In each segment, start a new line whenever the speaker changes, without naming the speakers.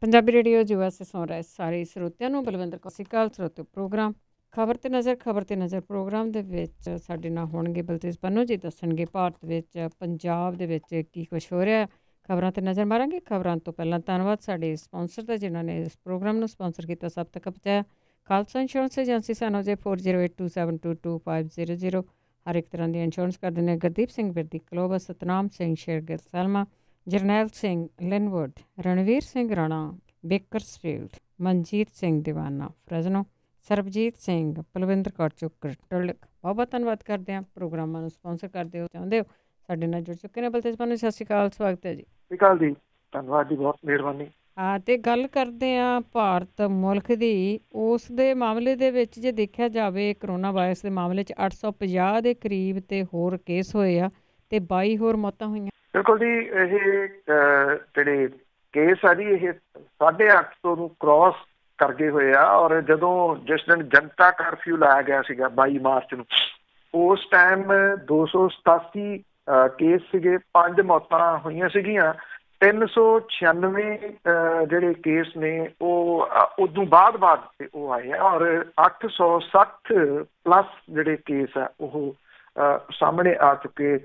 Punjabi radio US से सुन रहे ਸਾਰੇ ਸਰੋਤਿਆਂ ਨੂੰ ਬਲਵਿੰਦਰ ਕੌਰ ਸਤਿ ਸ਼੍ਰੀ ਅਕਾਲ। ਸਰੋਤਿਓ ਪ੍ਰੋਗਰਾਮ ਖਬਰ ਤੇ ਨਜ਼ਰ ਪ੍ਰੋਗਰਾਮ ਦੇ ਵਿੱਚ ਸਾਡੇ ਨਾਲ ਹੋਣਗੇ ਬਲਤੇਜ ਪੰਨੂ ਜੀ, ਦੱਸਣਗੇ ਭਾਰਤ ਵਿੱਚ ਪੰਜਾਬ ਦੇ ਵਿੱਚ ਕੀ ਕੁਛ ਹੋ ਰਿਹਾ। ਖਬਰਾਂ ਤੇ ਨਜ਼ਰ ਮਾਰਾਂਗੇ। ਖਬਰਾਂ ਤੋਂ ਪਹਿਲਾਂ ਧੰਨਵਾਦ ਸਾਡੇ ਸਪਾਂਸਰ ਦਾ ਜਿਨ੍ਹਾਂ ਨੇ ਇਸ ਪ੍ਰੋਗਰਾਮ ਨੂੰ ਸਪਾਂਸਰ ਕੀਤਾ, ਸਭ ਤੱਕ ਪਹੁੰਚਾਇਆ। ਖਾਲਸਾ ਇੰਸ਼ੋਰੈਂਸ ਏਜੰਸੀ ਸਾਨੂੰ ਜੇ 4082722500 ਹਰ ਇੱਕ ਤਰ੍ਹਾਂ ਦੀ ਇੰਸ਼ੋਰੈਂਸ ਕਰਦੇ ਨੇ। ਗੁਰਦੀਪ ਸਿੰਘ ਬਿਰਦੀ ਕਲੋਬਾ, ਸਤਨਾਮ ਸਿੰਘ ਸ਼ੇਰਗਿਲ ਸਲਮਾ, ਜਰਨੈਲ ਸਿੰਘ ਲਿਨਵੁੱਡ, ਰਣਵੀਰ ਸਿੰਘ ਰਾਣਾ ਬੇਕਰਸਫੀਲਡ, ਮਨਜੀਤ ਸਿੰਘ ਦੀਵਾਨਾ ਫਰਜ਼ਨੋ, ਸਰਬਜੀਤ ਸਿੰਘ, ਪਲਵਿੰਦਰ ਕੌਰ ਚੁੱਕਰ ਟਰਲਿਕ। ਬਹੁਤ ਬਹੁਤ ਧੰਨਵਾਦ ਕਰਦੇ ਹਾਂ। ਪ੍ਰੋਗਰਾਮਾਂ ਨੂੰ ਸਪਾਂਸਰ ਕਰਦੇ ਹੋ ਚਾਹੁੰਦੇ ਹੋ ਸਾਡੇ ਨਾਲ ਜੁੜ ਚੁੱਕੇ ਨੇ। ਬਲਤੇਜ ਪੰਨੂ, ਸਤਿ ਸ਼੍ਰੀ ਅਕਾਲ, ਸਵਾਗਤ ਹੈ ਜੀ।
ਸਤਿ ਸ਼੍ਰੀ ਅਕਾਲ ਜੀ, ਧੰਨਵਾਦ ਜੀ, ਬਹੁਤ ਮਿਹਰਬਾਨੀ।
ਹਾਂ, ਅਤੇ ਗੱਲ ਕਰਦੇ ਹਾਂ ਭਾਰਤ ਮੁਲਕ ਦੀ। ਉਸ ਦੇ ਮਾਮਲੇ ਦੇ ਵਿੱਚ ਜੇ ਦੇਖਿਆ ਜਾਵੇ, ਕਰੋਨਾ ਵਾਇਰਸ ਦੇ ਮਾਮਲੇ 'ਚ 850 ਦੇ ਕਰੀਬ ਤੇ ਹੋਰ ਕੇਸ ਹੋਏ ਆ ਅਤੇ 22 ਹੋਰ ਮੌਤਾਂ ਹੋਈਆਂ।
ਬਿਲਕੁਲ ਜੀ, ਇਹ ਜਿਹੜੇ ਕੇਸ ਆ ਜੀ, ਇਹ 850 ਨੂੰ ਕ੍ਰੋਸ ਕਰ ਗਏ ਹੋਏ ਆ। ਔਰ ਜਦੋਂ ਜਿਸ ਦਿਨ ਜਨਤਾ ਕਰਫਿਊ ਲਾਇਆ ਗਿਆ ਸੀਗਾ 22 ਮਾਰਚ ਨੂੰ, ਉਸ ਟਾਈਮ 287 ਕੇਸ ਸੀਗੇ, 5 ਮੌਤਾਂ ਹੋਈਆਂ ਸੀਗੀਆਂ। 396 ਜਿਹੜੇ ਕੇਸ ਨੇ ਉਹ ਉਦੋਂ ਬਾਅਦ ਤੇ ਉਹ ਆਏ ਆ। ਔਰ 860 ਪਲੱਸ ਜਿਹੜੇ ਕੇਸ ਆ ਉਹ ਸਾਹਮਣੇ ਆ ਚੁੱਕੇ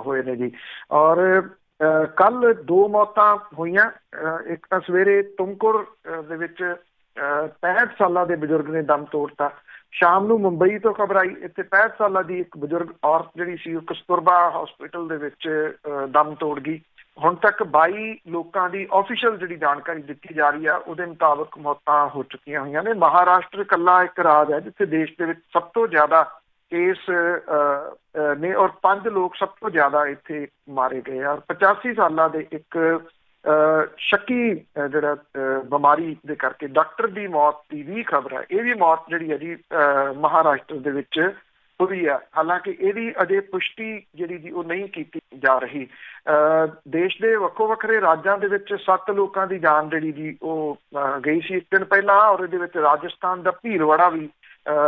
ਹੋਏ ਨੇ ਜੀ। ਔਰ ਕੱਲ 2 ਮੌਤਾਂ ਹੋਈਆਂ। ਇੱਕ ਤਾਂ ਸਵੇਰੇ ਤੁਮਕੁਰ ਦੇ ਵਿੱਚ 65 ਸਾਲਾਂ ਦੇ ਬਜ਼ੁਰਗ ਨੇ ਦਮ ਤੋੜਤਾ। ਸ਼ਾਮ ਨੂੰ ਮੁੰਬਈ ਤੋਂ ਖਬਰ ਆਈ, ਇੱਥੇ 65 ਸਾਲਾਂ ਦੀ ਇੱਕ ਬਜ਼ੁਰਗ ਔਰਤ ਜਿਹੜੀ ਸੀ ਉਹ ਕਸਤੂਰਬਾ ਹਸਪੀਟਲ ਦੇ ਵਿੱਚ ਦਮ ਤੋੜ ਗਈ। ਹੁਣ ਤੱਕ 22 ਲੋਕਾਂ ਦੀ ਆਫੀਸ਼ੀਅਲ ਜਿਹੜੀ ਜਾਣਕਾਰੀ ਦਿੱਤੀ ਜਾ ਰਹੀ ਆ, ਉਹਦੇ ਮੁਤਾਬਕ ਮੌਤਾਂ ਹੋ ਚੁੱਕੀਆਂ ਹੋਈਆਂ ਨੇ। ਮਹਾਰਾਸ਼ਟਰ ਇਕੱਲਾ ਇੱਕ ਰਾਜ ਹੈ ਜਿੱਥੇ ਦੇਸ਼ ਦੇ ਵਿੱਚ ਸਭ ਤੋਂ ਜ਼ਿਆਦਾ ਕੇਸ ਨੇ ਔਰ 5 ਲੋਕ ਸਭ ਤੋਂ ਜ਼ਿਆਦਾ ਇੱਥੇ ਮਾਰੇ ਗਏ ਆ। 85 ਸਾਲਾਂ ਦੇ ਇੱਕ ਸ਼ੱਕੀ ਜਿਹੜਾ ਬਿਮਾਰੀ ਦੇ ਕਰਕੇ ਡਾਕਟਰ ਦੀ ਮੌਤ ਦੀ ਵੀ ਖਬਰ ਹੈ। ਇਹ ਵੀ ਮੌਤ ਜਿਹੜੀ ਹੈ ਜੀ ਮਹਾਰਾਸ਼ਟਰ ਦੇ ਵਿੱਚ ਹੋਈ ਆ। ਹਾਲਾਂਕਿ ਇਹਦੀ ਅਜੇ ਪੁਸ਼ਟੀ ਜਿਹੜੀ ਜੀ ਉਹ ਨਹੀਂ ਕੀਤੀ ਜਾ ਰਹੀ। ਦੇਸ਼ ਦੇ ਵੱਖੋ ਵੱਖਰੇ ਰਾਜਾਂ ਦੇ ਵਿੱਚ 7 ਲੋਕਾਂ ਦੀ ਜਾਨ ਜਿਹੜੀ ਜੀ ਉਹ ਗਈ ਸੀ ਇੱਕ ਦਿਨ ਪਹਿਲਾਂ। ਔਰ ਇਹਦੇ ਵਿੱਚ ਰਾਜਸਥਾਨ ਦਾ ਭੀਲਵਾੜਾ ਵੀ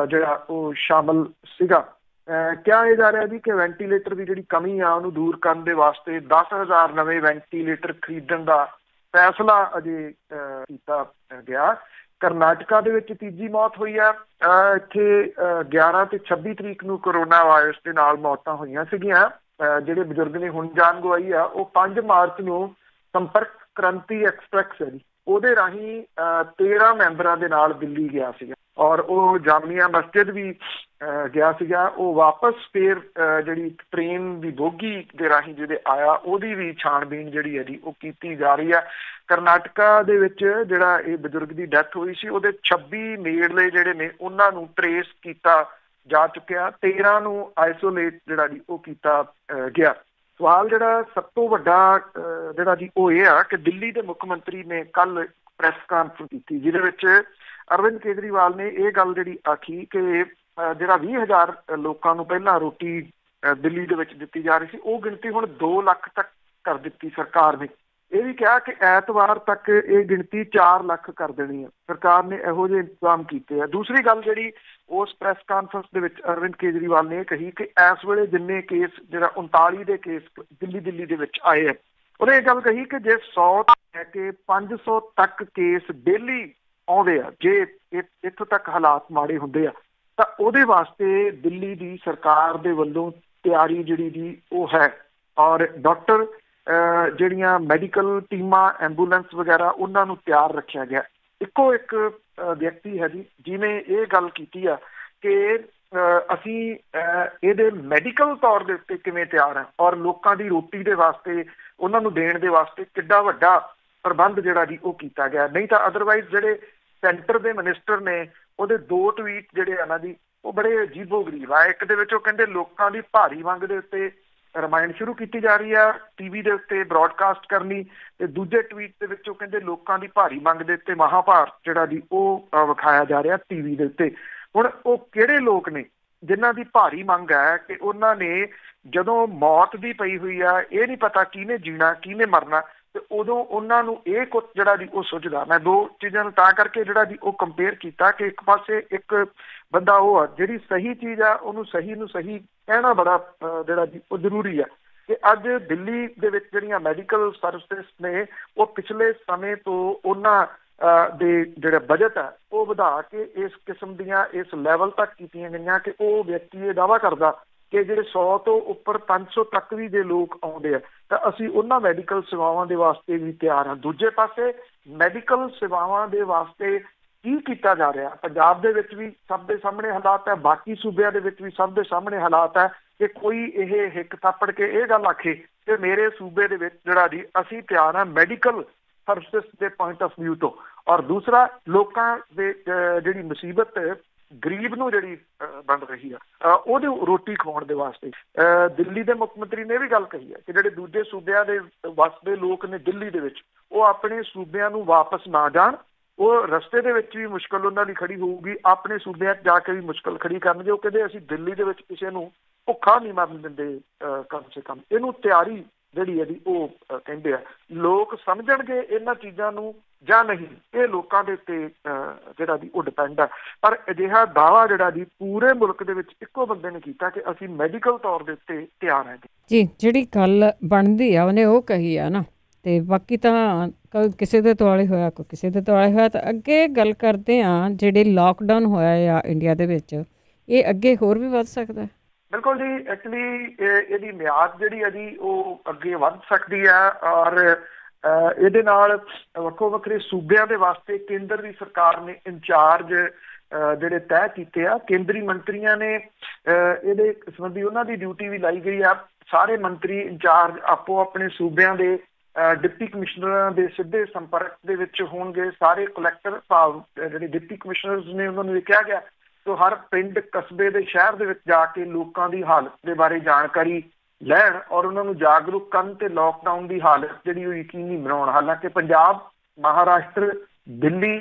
ਜਿਹੜਾ ਉਹ ਸ਼ਾਮਲ ਸੀਗਾ। ਕਿਹਾ ਇਹ ਜਾ ਰਿਹਾ ਜੀ ਕਿ ਵੈਂਟੀਲੇਟਰ ਦੀ ਜਿਹੜੀ ਕਮੀ ਆ ਉਹਨੂੰ ਦੂਰ ਕਰਨ ਦੇ ਵਾਸਤੇ 10,000 ਨਵੇਂ ਵੈਂਟੀਲੇਟਰ ਖਰੀਦਣ ਦਾ ਫੈਸਲਾ ਅਜੇ ਕੀਤਾ ਗਿਆ। ਕਰਨਾਟਕਾ ਦੇ ਵਿੱਚ ਤੀਜੀ ਮੌਤ ਹੋਈ ਆ। ਇੱਥੇ 11 ਤੇ 26 ਤਰੀਕ ਨੂੰ ਕਰੋਨਾ ਵਾਇਰਸ ਦੇ ਨਾਲ ਮੌਤਾਂ ਹੋਈਆਂ ਸੀਗੀਆਂ। ਜਿਹੜੇ ਬਜ਼ੁਰਗ ਨੇ ਹੁਣ ਜਾਨ ਗਵਾਈ ਆ ਉਹ 5 ਮਾਰਚ ਨੂੰ ਸੰਪਰਕ ਕ੍ਰਾਂਤੀ ਐਕਸਪ੍ਰੈਸ ਹੈ ਜੀ, ਉਹਦੇ ਰਾਹੀਂ 13 ਮੈਂਬਰਾਂ ਦੇ ਨਾਲ ਦਿੱਲੀ ਗਿਆ ਸੀਗਾ। ਔਰ ਉਹ ਜਾਮੀਆ ਮਸਜਿਦ ਵੀ ਗਿਆ ਸੀਗਾ। ਉਹ ਵਾਪਸ ਫੇਰ ਜਿਹੜੀ ਟ੍ਰੇਨ ਦੀ ਬੋਗੀ ਦੇ ਰਾਹੀਂ ਜਿਹੜੇ ਆਇਆ, ਉਹਦੀ ਵੀ ਛਾਣਬੀਣ ਜਿਹੜੀ ਹੈ ਜੀ ਉਹ ਕੀਤੀ ਜਾ ਰਹੀ ਹੈ। ਕਰਨਾਟਕਾ ਦੇ ਵਿੱਚ ਜਿਹੜਾ ਇਹ ਬਜ਼ੁਰਗ ਦੀ ਡੈਥ ਹੋਈ ਸੀ, ਉਹਦੇ 26 ਨੇੜਲੇ ਜਿਹੜੇ ਨੇ ਉਹਨਾਂ ਨੂੰ ਟਰੇਸ ਕੀਤਾ ਜਾ ਚੁੱਕਿਆ। 13 ਨੂੰ ਆਈਸੋਲੇਟ ਜਿਹੜਾ ਜੀ ਉਹ ਕੀਤਾ ਗਿਆ। ਸਵਾਲ ਜਿਹੜਾ ਸਭ ਤੋਂ ਵੱਡਾ ਜਿਹੜਾ ਜੀ ਉਹ ਇਹ ਆ ਕਿ ਦਿੱਲੀ ਦੇ ਮੁੱਖ ਮੰਤਰੀ ਨੇ ਕੱਲ ਪ੍ਰੈਸ ਕਾਨਫਰੰਸ ਕੀਤੀ, ਜਿਹਦੇ ਵਿੱਚ ਅਰਵਿੰਦ ਕੇਜਰੀਵਾਲ ਨੇ ਇਹ ਗੱਲ ਜਿਹੜੀ ਆਖੀ ਕਿ ਜਿਹੜਾ 20,000 ਲੋਕਾਂ ਨੂੰ ਪਹਿਲਾਂ ਰੋਟੀ ਦਿੱਲੀ ਦੇ ਵਿੱਚ ਦਿੱਤੀ ਜਾ ਰਹੀ ਸੀ, ਉਹ ਗਿਣਤੀ ਹੁਣ 2 ਲੱਖ ਤੱਕ ਕਰ ਦਿੱਤੀ ਸਰਕਾਰ ਨੇ। ਇਹ ਵੀ ਕਿਹਾ ਕਿ ਐਤਵਾਰ ਤੱਕ ਇਹ ਗਿਣਤੀ 4 ਲੱਖ ਕਰ ਦੇਣੀ ਹੈ। ਸਰਕਾਰ ਨੇ ਇਹੋ ਜਿਹੇ ਇੰਤਜ਼ਾਮ ਕੀਤੇ ਆ। ਦੂਸਰੀ ਗੱਲ ਜਿਹੜੀ ਉਸ ਪ੍ਰੈਸ ਕਾਨਫਰੰਸ ਦੇ ਵਿੱਚ ਅਰਵਿੰਦ ਕੇਜਰੀਵਾਲ ਨੇ ਇਹ ਕਹੀ ਕਿ ਇਸ ਵੇਲੇ ਜਿੰਨੇ ਕੇਸ ਜਿਹੜਾ 39 ਦੇ ਕੇਸ ਦਿੱਲੀ ਦੇ ਵਿੱਚ ਆਏ ਆ, ਉਹਨੇ ਇਹ ਗੱਲ ਕਹੀ ਕਿ ਜੇ 100 ਤੋਂ ਲੈ ਕੇ 500 ਤੱਕ ਕੇਸ ਡੇਲੀ ਆਉਂਦੇ ਆ, ਜੇ ਇੱਥੋਂ ਤੱਕ ਹਾਲਾਤ ਮਾੜੇ ਹੁੰਦੇ ਆ, ਤਾਂ ਉਹਦੇ ਵਾਸਤੇ ਦਿੱਲੀ ਦੀ ਸਰਕਾਰ ਦੇ ਵੱਲੋਂ ਤਿਆਰੀ ਜਿਹੜੀ ਜੀ ਉਹ ਹੈ। ਔਰ ਡਾਕਟਰ ਜਿਹੜੀਆਂ ਮੈਡੀਕਲ ਟੀਮਾਂ, ਐਂਬੂਲੈਂਸ ਵਗੈਰਾ, ਉਹਨਾਂ ਨੂੰ ਤਿਆਰ ਰੱਖਿਆ ਗਿਆ। ਇੱਕੋ ਇੱਕ ਵਿਅਕਤੀ ਹੈ ਜੀ ਜਿਹਨੇ ਇਹ ਗੱਲ ਕੀਤੀ ਆ ਕਿ ਅਸੀਂ ਇਹਦੇ ਮੈਡੀਕਲ ਤੌਰ ਦੇ ਉੱਤੇ ਕਿਵੇਂ ਤਿਆਰ ਹਾਂ ਔਰ ਲੋਕਾਂ ਦੀ ਰੋਟੀ ਦੇ ਵਾਸਤੇ, ਉਹਨਾਂ ਨੂੰ ਦੇਣ ਦੇ ਵਾਸਤੇ ਕਿੱਡਾ ਵੱਡਾ ਪ੍ਰਬੰਧ ਜਿਹੜਾ ਜੀ ਉਹ ਕੀਤਾ ਗਿਆ। ਨਹੀਂ ਤਾਂ ਅਦਰਵਾਈਜ਼ ਜਿਹੜੇ ਸੈਂਟਰ ਦੇ ਮਿਨਿਸਟਰ ਨੇ ਉਹਦੇ 2 ਟਵੀਟ ਜਿਹੜੇ ਆ ਨਾ ਜੀ ਉਹ ਬੜੇ ਅਜੀਬੋ ਗਰੀਬ ਆ। ਇੱਕ ਦੇ ਵਿੱਚ ਉਹ ਕਹਿੰਦੇ ਲੋਕਾਂ ਦੀ ਭਾਰੀ ਮੰਗ ਦੇ ਉੱਤੇ ਰਾਮਾਇਣ ਸ਼ੁਰੂ ਕੀਤੀ ਜਾ ਰਹੀ ਆ ਟੀਵੀ ਦੇ ਉੱਤੇ ਬ੍ਰੌਡਕਾਸਟ ਕਰਨੀ, ਤੇ ਦੂਜੇ ਟਵੀਟ ਦੇ ਵਿੱਚ ਉਹ ਕਹਿੰਦੇ ਲੋਕਾਂ ਦੀ ਭਾਰੀ ਮੰਗ ਦੇ ਉੱਤੇ ਮਹਾਭਾਰਤ ਜਿਹੜਾ ਜੀ ਉਹ ਵਿਖਾਇਆ ਜਾ ਰਿਹਾ ਟੀਵੀ ਦੇ ਉੱਤੇ। ਹੁਣ ਉਹ ਕਿਹੜੇ ਲੋਕ ਨੇ ਜਿਨ੍ਹਾਂ ਦੀ ਭਾਰੀ ਮੰਗ ਹੈ ਕਿ ਉਹਨਾਂ ਨੇ ਜਦੋਂ ਮੌਤ ਦੀ ਪਈ ਹੋਈ ਆ, ਇਹ ਨਹੀਂ ਪਤਾ ਕਿਹਨੇ ਜੀਣਾ ਕਿਹਨੇ ਮਰਨਾ, ਤੇ ਉਦੋਂ ਉਹਨਾਂ ਨੂੰ ਇਹ ਕੁਝ ਜਿਹੜਾ ਜੀ ਉਹ ਸੁਝਦਾ। ਮੈਂ 2 ਚੀਜ਼ਾਂ ਨੂੰ ਤਾਂ ਕਰਕੇ ਜਿਹੜਾ ਜੀ ਉਹ ਕੰਪੇਅਰ ਕੀਤਾ ਕਿ ਇੱਕ ਪਾਸੇ ਇੱਕ ਬੰਦਾ ਉਹ ਆ ਜਿਹੜੀ ਸਹੀ ਚੀਜ਼ ਆ ਉਹਨੂੰ ਸਹੀ ਨੂੰ ਸਹੀ ਕਹਿਣਾ ਬੜਾ ਜਿਹੜਾ ਜੀ ਉਹ ਜ਼ਰੂਰੀ ਆ। ਕਿ ਅੱਜ ਦਿੱਲੀ ਦੇ ਵਿੱਚ ਜਿਹੜੀਆਂ ਮੈਡੀਕਲ ਸਰਵਿਸਿਜ਼ ਨੇ ਉਹ ਪਿਛਲੇ ਸਮੇਂ ਤੋਂ ਉਹਨਾਂ ਦੇ ਜਿਹੜਾ ਬਜਟ ਹੈ ਉਹ ਵਧਾ ਕੇ ਇਸ ਕਿਸਮ ਦੀਆਂ ਇਸ ਲੈਵਲ ਤੱਕ ਕੀਤੀਆਂ ਗਈਆਂ ਕਿ ਉਹ ਵਿਅਕਤੀ ਇਹ ਦਾਅਵਾ ਕਰਦਾ ਕਿ ਜਿਹੜੇ 100 ਤੋਂ ਉੱਪਰ 500 ਤੱਕ ਵੀ ਜੇ ਲੋਕ ਆਉਂਦੇ ਆ ਤਾਂ ਅਸੀਂ ਉਹਨਾਂ ਮੈਡੀਕਲ ਸੇਵਾਵਾਂ ਦੇ ਵਾਸਤੇ ਵੀ ਤਿਆਰ ਹਾਂ। ਦੂਜੇ ਪਾਸੇ ਮੈਡੀਕਲ ਸੇਵਾਵਾਂ ਦੇ ਵਾਸਤੇ ਕੀ ਕੀਤਾ ਜਾ ਰਿਹਾ ਪੰਜਾਬ ਦੇ ਵਿੱਚ ਵੀ ਸਭ ਦੇ ਸਾਹਮਣੇ ਹਾਲਾਤ ਹੈ, ਬਾਕੀ ਸੂਬਿਆਂ ਦੇ ਵਿੱਚ ਵੀ ਸਭ ਦੇ ਸਾਹਮਣੇ ਹਾਲਾਤ ਹੈ ਕਿ ਕੋਈ ਇਹ ਹਿੱਕ ਥੱਪੜ ਕੇ ਇਹ ਗੱਲ ਆਖੇ ਕਿ ਮੇਰੇ ਸੂਬੇ ਦੇ ਵਿੱਚ ਜਿਹੜਾ ਜੀ ਅਸੀਂ ਤਿਆਰ ਹਾਂ ਮੈਡੀਕਲ ਸਰਵਿਸਿਜ਼ ਦੇ ਪੁਆਇੰਟ ਆਫ ਵਿਊ ਤੋਂ। ਔਰ ਦੂਸਰਾ ਲੋਕਾਂ ਦੇ ਜਿਹੜੀ ਮੁਸੀਬਤ ਗਰੀਬ ਨੂੰ ਜਿਹੜੀ ਬਣ ਰਹੀ ਆ ਉਹਦੀ ਰੋਟੀ ਖਵਾਉਣ ਦੇ ਵਾਸਤੇ ਦਿੱਲੀ ਦੇ ਮੁੱਖ ਮੰਤਰੀ ਨੇ ਵੀ ਗੱਲ ਕਹੀ ਹੈ ਕਿ ਜਿਹੜੇ ਦੂਜੇ ਸੂਬਿਆਂ ਦੇ ਵਸਦੇ ਲੋਕ ਨੇ ਦਿੱਲੀ ਦੇ ਵਿੱਚ ਉਹ ਆਪਣੇ ਸੂਬਿਆਂ ਨੂੰ ਵਾਪਸ ਨਾ ਜਾਣ। ਉਹ ਰਸਤੇ ਦੇ ਵਿੱਚ ਵੀ ਮੁਸ਼ਕਲ ਉਹਨਾਂ ਦੀ ਖੜੀ ਹੋਊਗੀ, ਆਪਣੇ ਸੂਬਿਆਂ 'ਚ ਜਾ ਕੇ ਵੀ ਮੁਸ਼ਕਲ ਖੜੀ ਕਰਨਗੇ। ਉਹ ਕਹਿੰਦੇ ਅਸੀਂ ਦਿੱਲੀ ਦੇ ਵਿੱਚ ਕਿਸੇ ਨੂੰ ਭੁੱਖਾ ਨਹੀਂ ਮਰਨ ਦਿੰਦੇ ਕਮ ਸੇ ਕਮ। ਇਹਨੂੰ ਤਿਆਰੀ ਜਿਹੜੀ ਇਹਦੀ ਉਹ ਕਹਿੰਦੇ ਆ ਲੋਕ ਸਮਝਣਗੇ ਇਹਨਾਂ ਚੀਜ਼ਾਂ ਨੂੰ ਜਾਂ ਨਹੀਂ, ਇਹ ਲੋਕਾਂ ਦੇ ਉੱਤੇ ਜਿਹੜਾ ਦੀ ਉਹ ਡਿਪੈਂਡ ਹੈ। ਪਰ ਅਜਿਹਾ ਦਾਅਵਾ ਜਿਹੜਾ ਦੀ ਪੂਰੇ ਮੁਲਕ ਦੇ ਵਿੱਚ ਇੱਕੋ ਬੰਦੇ ਨੇ ਕੀਤਾ ਕਿ ਅਸੀਂ ਮੈਡੀਕਲ ਤੌਰ ਦੇ ਉੱਤੇ ਤਿਆਰ ਹਾਂ
ਜੀ। ਜਿਹੜੀ ਗੱਲ ਬਣਦੀ ਆ ਉਹਨੇ ਉਹ ਕਹੀ ਆ ਨਾ, ਤੇ ਬਾਕੀ ਤਾਂ ਕਿਸੇ ਦੇ ਦੁਆਲੇ ਹੋਇਆ ਕੋਈ ਕਿਸੇ ਦੇ ਦੁਆਲੇ ਹੋਇਆ। ਤਾਂ ਅੱਗੇ ਗੱਲ ਕਰਦੇ ਹਾਂ ਜਿਹੜੇ ਲਾਕਡਾਊਨ ਹੋਇਆ ਆ ਇੰਡੀਆ ਦੇ ਵਿੱਚ, ਇਹ ਅੱਗੇ ਹੋਰ ਵੀ ਵੱਧ ਸਕਦਾ?
ਬਿਲਕੁਲ ਜੀ, ਐਕਚੁਅਲੀ ਇਹਦੀ ਮਿਆਦ ਜਿਹੜੀ ਹੈ ਜੀ ਉਹ ਅੱਗੇ ਵੱਧ ਸਕਦੀ ਹੈ। ਔਰ ਇਹਦੇ ਨਾਲ ਵੱਖੋ ਵੱਖਰੇ ਸੂਬਿਆਂ ਦੇ ਵਾਸਤੇ ਕੇਂਦਰ ਦੀ ਸਰਕਾਰ ਨੇ ਇੰਚਾਰਜ ਜਿਹੜੇ ਤੈਅ ਕੀਤੇ ਆ। ਕੇਂਦਰੀ ਮੰਤਰੀਆਂ ਨੇ ਇਹਦੇ ਸੰਬੰਧੀ ਉਹਨਾਂ ਦੀ ਡਿਊਟੀ ਵੀ ਲਾਈ ਗਈ ਆ। ਸਾਰੇ ਮੰਤਰੀ ਇੰਚਾਰਜ ਆਪੋ ਆਪਣੇ ਸੂਬਿਆਂ ਦੇ ਡਿਪਟੀ ਕਮਿਸ਼ਨਰਾਂ ਦੇ ਸਿੱਧੇ ਸੰਪਰਕ ਦੇ ਵਿੱਚ ਹੋਣਗੇ। ਸਾਰੇ ਕਲੈਕਟਰ ਭਾਵ ਜਿਹੜੇ ਡਿਪਟੀ ਕਮਿਸ਼ਨਰਸ ਨੇ ਉਹਨਾਂ ਨੂੰ ਕਿਹਾ ਗਿਆ ਤੋ ਹਰ ਪਿੰਡ ਕਸਬੇ ਦੇ ਸ਼ਹਿਰ ਦੇ ਵਿੱਚ ਜਾ ਕੇ ਲੋਕਾਂ ਦੀ ਹਾਲਤ ਦੇ ਬਾਰੇ ਜਾਣਕਾਰੀ ਲੈਣ ਔਰ ਉਹਨਾਂ ਨੂੰ ਜਾਗਰੂਕ ਕਰਨ ਤੇ ਲੋਕਡਾਊਨ ਦੀ ਹਾਲਤ ਜਿਹੜੀ ਉਹ ਯਕੀਨੀ ਬਣਾਉਣ। ਹਾਲਾਂਕਿ ਪੰਜਾਬ, ਮਹਾਰਾਸ਼ਟਰ, ਦਿੱਲੀ,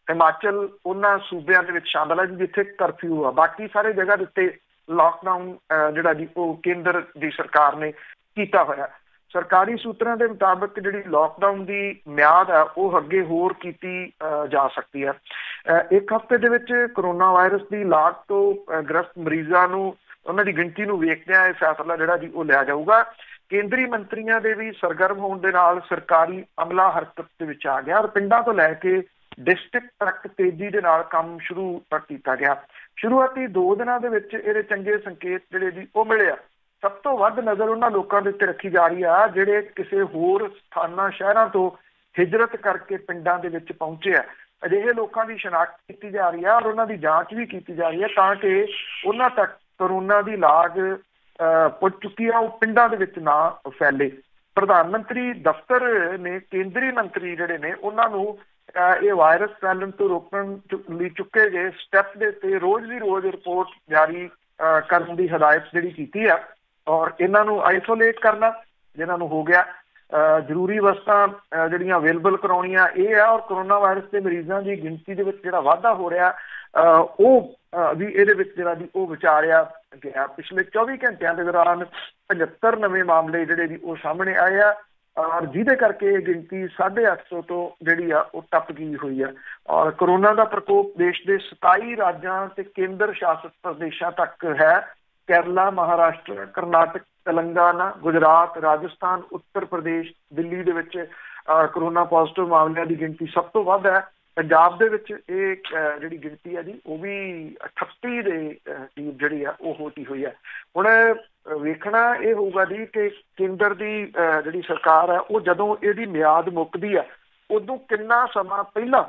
ਹਿਮਾਚਲ ਉਹਨਾਂ ਸੂਬਿਆਂ ਦੇ ਵਿੱਚ ਸ਼ਾਮਲ ਹੈ ਜਿੱਥੇ ਕਰਫਿਊ ਆ। ਬਾਕੀ ਸਾਰੇ ਜਗ੍ਹਾ ਦੇ ਉੱਤੇ ਲਾਕਡਾਊਨ ਜਿਹੜਾ ਜੀ ਉਹ ਕੇਂਦਰ ਦੀ ਸਰਕਾਰ ਨੇ ਕੀਤਾ ਹੋਇਆ। ਸਰਕਾਰੀ ਸੂਤਰਾਂ ਦੇ ਮੁਤਾਬਕ ਜਿਹੜੀ ਲਾਕਡਾਊਨ ਦੀ ਮਿਆਦ ਹੈ ਉਹ ਅੱਗੇ ਹੋਰ ਕੀਤੀ ਜਾ ਸਕਦੀ ਹੈ। ਇੱਕ ਹਫ਼ਤੇ ਦੇ ਵਿੱਚ ਕਰੋਨਾ ਵਾਇਰਸ ਦੀ ਲਾਗ ਤੋਂ ਗ੍ਰਸਤ ਮਰੀਜ਼ਾਂ ਨੂੰ ਉਹਨਾਂ ਦੀ ਗਿਣਤੀ ਨੂੰ ਵੇਖਦਿਆਂ ਇਹ ਫੈਸਲਾ ਜਿਹੜਾ ਜੀ ਉਹ ਲਿਆ ਜਾਊਗਾ। ਕੇਂਦਰੀ ਮੰਤਰੀਆਂ ਦੇ ਵੀ ਸਰਗਰਮ ਹੋਣ ਦੇ ਨਾਲ ਸਰਕਾਰੀ ਅਮਲਾ ਹਰਕਤ ਦੇ ਵਿੱਚ ਆ ਗਿਆ ਔਰ ਪਿੰਡਾਂ ਤੋਂ ਲੈ ਕੇ ਡਿਸਟ੍ਰਿਕਟ ਤੱਕ ਤੇਜ਼ੀ ਦੇ ਨਾਲ ਕੰਮ ਸ਼ੁਰੂ ਕੀਤਾ ਗਿਆ। ਸ਼ੁਰੂਆਤੀ 2 ਦਿਨਾਂ ਦੇ ਵਿੱਚ ਇਹਦੇ ਚੰਗੇ ਸੰਕੇਤ ਜਿਹੜੇ ਜੀ ਉਹ ਮਿਲੇ ਆ। ਸਭ ਤੋਂ ਵੱਧ ਨਜ਼ਰ ਉਹਨਾਂ ਲੋਕਾਂ ਦੇ ਉੱਤੇ ਰੱਖੀ ਜਾ ਰਹੀ ਆ ਜਿਹੜੇ ਕਿਸੇ ਹੋਰ ਸਥਾਨਾਂ ਸ਼ਹਿਰਾਂ ਤੋਂ ਹਿਜਰਤ ਕਰਕੇ ਪਿੰਡਾਂ ਦੇ ਵਿੱਚ ਪਹੁੰਚੇ ਆ। ਅਜਿਹੇ ਲੋਕਾਂ ਦੀ ਸ਼ਨਾਖਤ ਕੀਤੀ ਜਾ ਰਹੀ ਆ ਔਰ ਉਹਨਾਂ ਦੀ ਜਾਂਚ ਵੀ ਕੀਤੀ ਜਾ ਰਹੀ ਹੈ ਤਾਂ ਕਿ ਉਹਨਾਂ ਤੱਕ ਕਰੋਨਾ ਦੀ ਲਾਗ ਪੁੱਜ ਚੁੱਕੀ ਆ ਉਹ ਪਿੰਡਾਂ ਦੇ ਵਿੱਚ ਨਾ ਫੈਲੇ। ਪ੍ਰਧਾਨ ਮੰਤਰੀ ਦਫ਼ਤਰ ਨੇ ਕੇਂਦਰੀ ਮੰਤਰੀ ਜਿਹੜੇ ਨੇ ਉਹਨਾਂ ਨੂੰ ਇਹ ਵਾਇਰਸ ਫੈਲਣ ਤੋਂ ਰੋਕਣ ਲਈ ਚੁੱਕੇ ਗਏ ਸਟੈਪ ਦੇ ਉੱਤੇ ਰੋਜ਼ ਦੀ ਰੋਜ਼ ਰਿਪੋਰਟ ਜਾਰੀ ਕਰਨ ਦੀ ਹਦਾਇਤ ਜਿਹੜੀ ਕੀਤੀ ਆ ਔਰ ਇਹਨਾਂ ਨੂੰ ਆਈਸੋਲੇਟ ਕਰਨਾ ਜਿਹਨਾਂ ਨੂੰ ਹੋ ਗਿਆ, ਜ਼ਰੂਰੀ ਵਸਤਾਂ ਜਿਹੜੀਆਂ ਅਵੇਲੇਬਲ ਕਰਾਉਣੀਆਂ ਇਹ ਆ। ਔਰ ਕਰੋਨਾ ਵਾਇਰਸ ਦੇ ਮਰੀਜ਼ਾਂ ਦੀ ਗਿਣਤੀ ਦੇ ਵਿੱਚ ਜਿਹੜਾ ਵਾਧਾ ਹੋ ਰਿਹਾ ਉਹ ਵੀ ਇਹਦੇ ਵਿੱਚ ਜਿਹੜਾ ਜੀ ਉਹ ਵਿਚਾਰਿਆ ਗਿਆ। ਪਿਛਲੇ 24 ਘੰਟਿਆਂ ਦੇ ਦੌਰਾਨ 75 ਨਵੇਂ ਮਾਮਲੇ ਜਿਹੜੇ ਜੀ ਉਹ ਸਾਹਮਣੇ ਆਏ ਆ ਔਰ ਜਿਹਦੇ ਕਰਕੇ ਇਹ ਗਿਣਤੀ 850 ਤੋਂ ਜਿਹੜੀ ਆ ਉਹ ਟੱਪ ਗਈ ਹੋਈ ਆ। ਔਰ ਕਰੋਨਾ ਦਾ ਪ੍ਰਕੋਪ ਦੇਸ਼ ਦੇ 27 ਰਾਜਾਂ ਤੇ ਕੇਂਦਰ ਸ਼ਾਸਿਤ ਪ੍ਰਦੇਸ਼ਾਂ ਤੱਕ ਹੈ। ਕੇਰਲਾ, ਮਹਾਰਾਸ਼ਟਰ, ਕਰਨਾਟਕ, ਤੇਲੰਗਾਨਾ, ਗੁਜਰਾਤ, ਰਾਜਸਥਾਨ, ਉੱਤਰ ਪ੍ਰਦੇਸ਼, ਦਿੱਲੀ ਦੇ ਵਿੱਚ ਕਰੋਨਾ ਪੋਜ਼ਿਟਿਵ ਮਾਮਲਿਆਂ ਦੀ ਗਿਣਤੀ ਸਭ ਤੋਂ ਵੱਧ ਹੈ। ਪੰਜਾਬ ਦੇ ਵਿੱਚ ਇਹ ਜਿਹੜੀ ਗਿਣਤੀ ਹੈ ਜੀ ਉਹ ਵੀ 38 ਦੇ ਕਰੀਬ ਜਿਹੜੀ ਆ ਉਹ ਹੋਤੀ ਹੋਈ ਹੈ। ਹੁਣ ਵੇਖਣਾ ਇਹ ਹੋਊਗਾ ਜੀ ਕਿ ਕੇਂਦਰ ਦੀ ਜਿਹੜੀ ਸਰਕਾਰ ਹੈ ਉਹ ਜਦੋਂ ਇਹਦੀ ਮਿਆਦ ਮੁੱਕਦੀ ਹੈ ਉਦੋਂ ਕਿੰਨਾ ਸਮਾਂ ਪਹਿਲਾਂ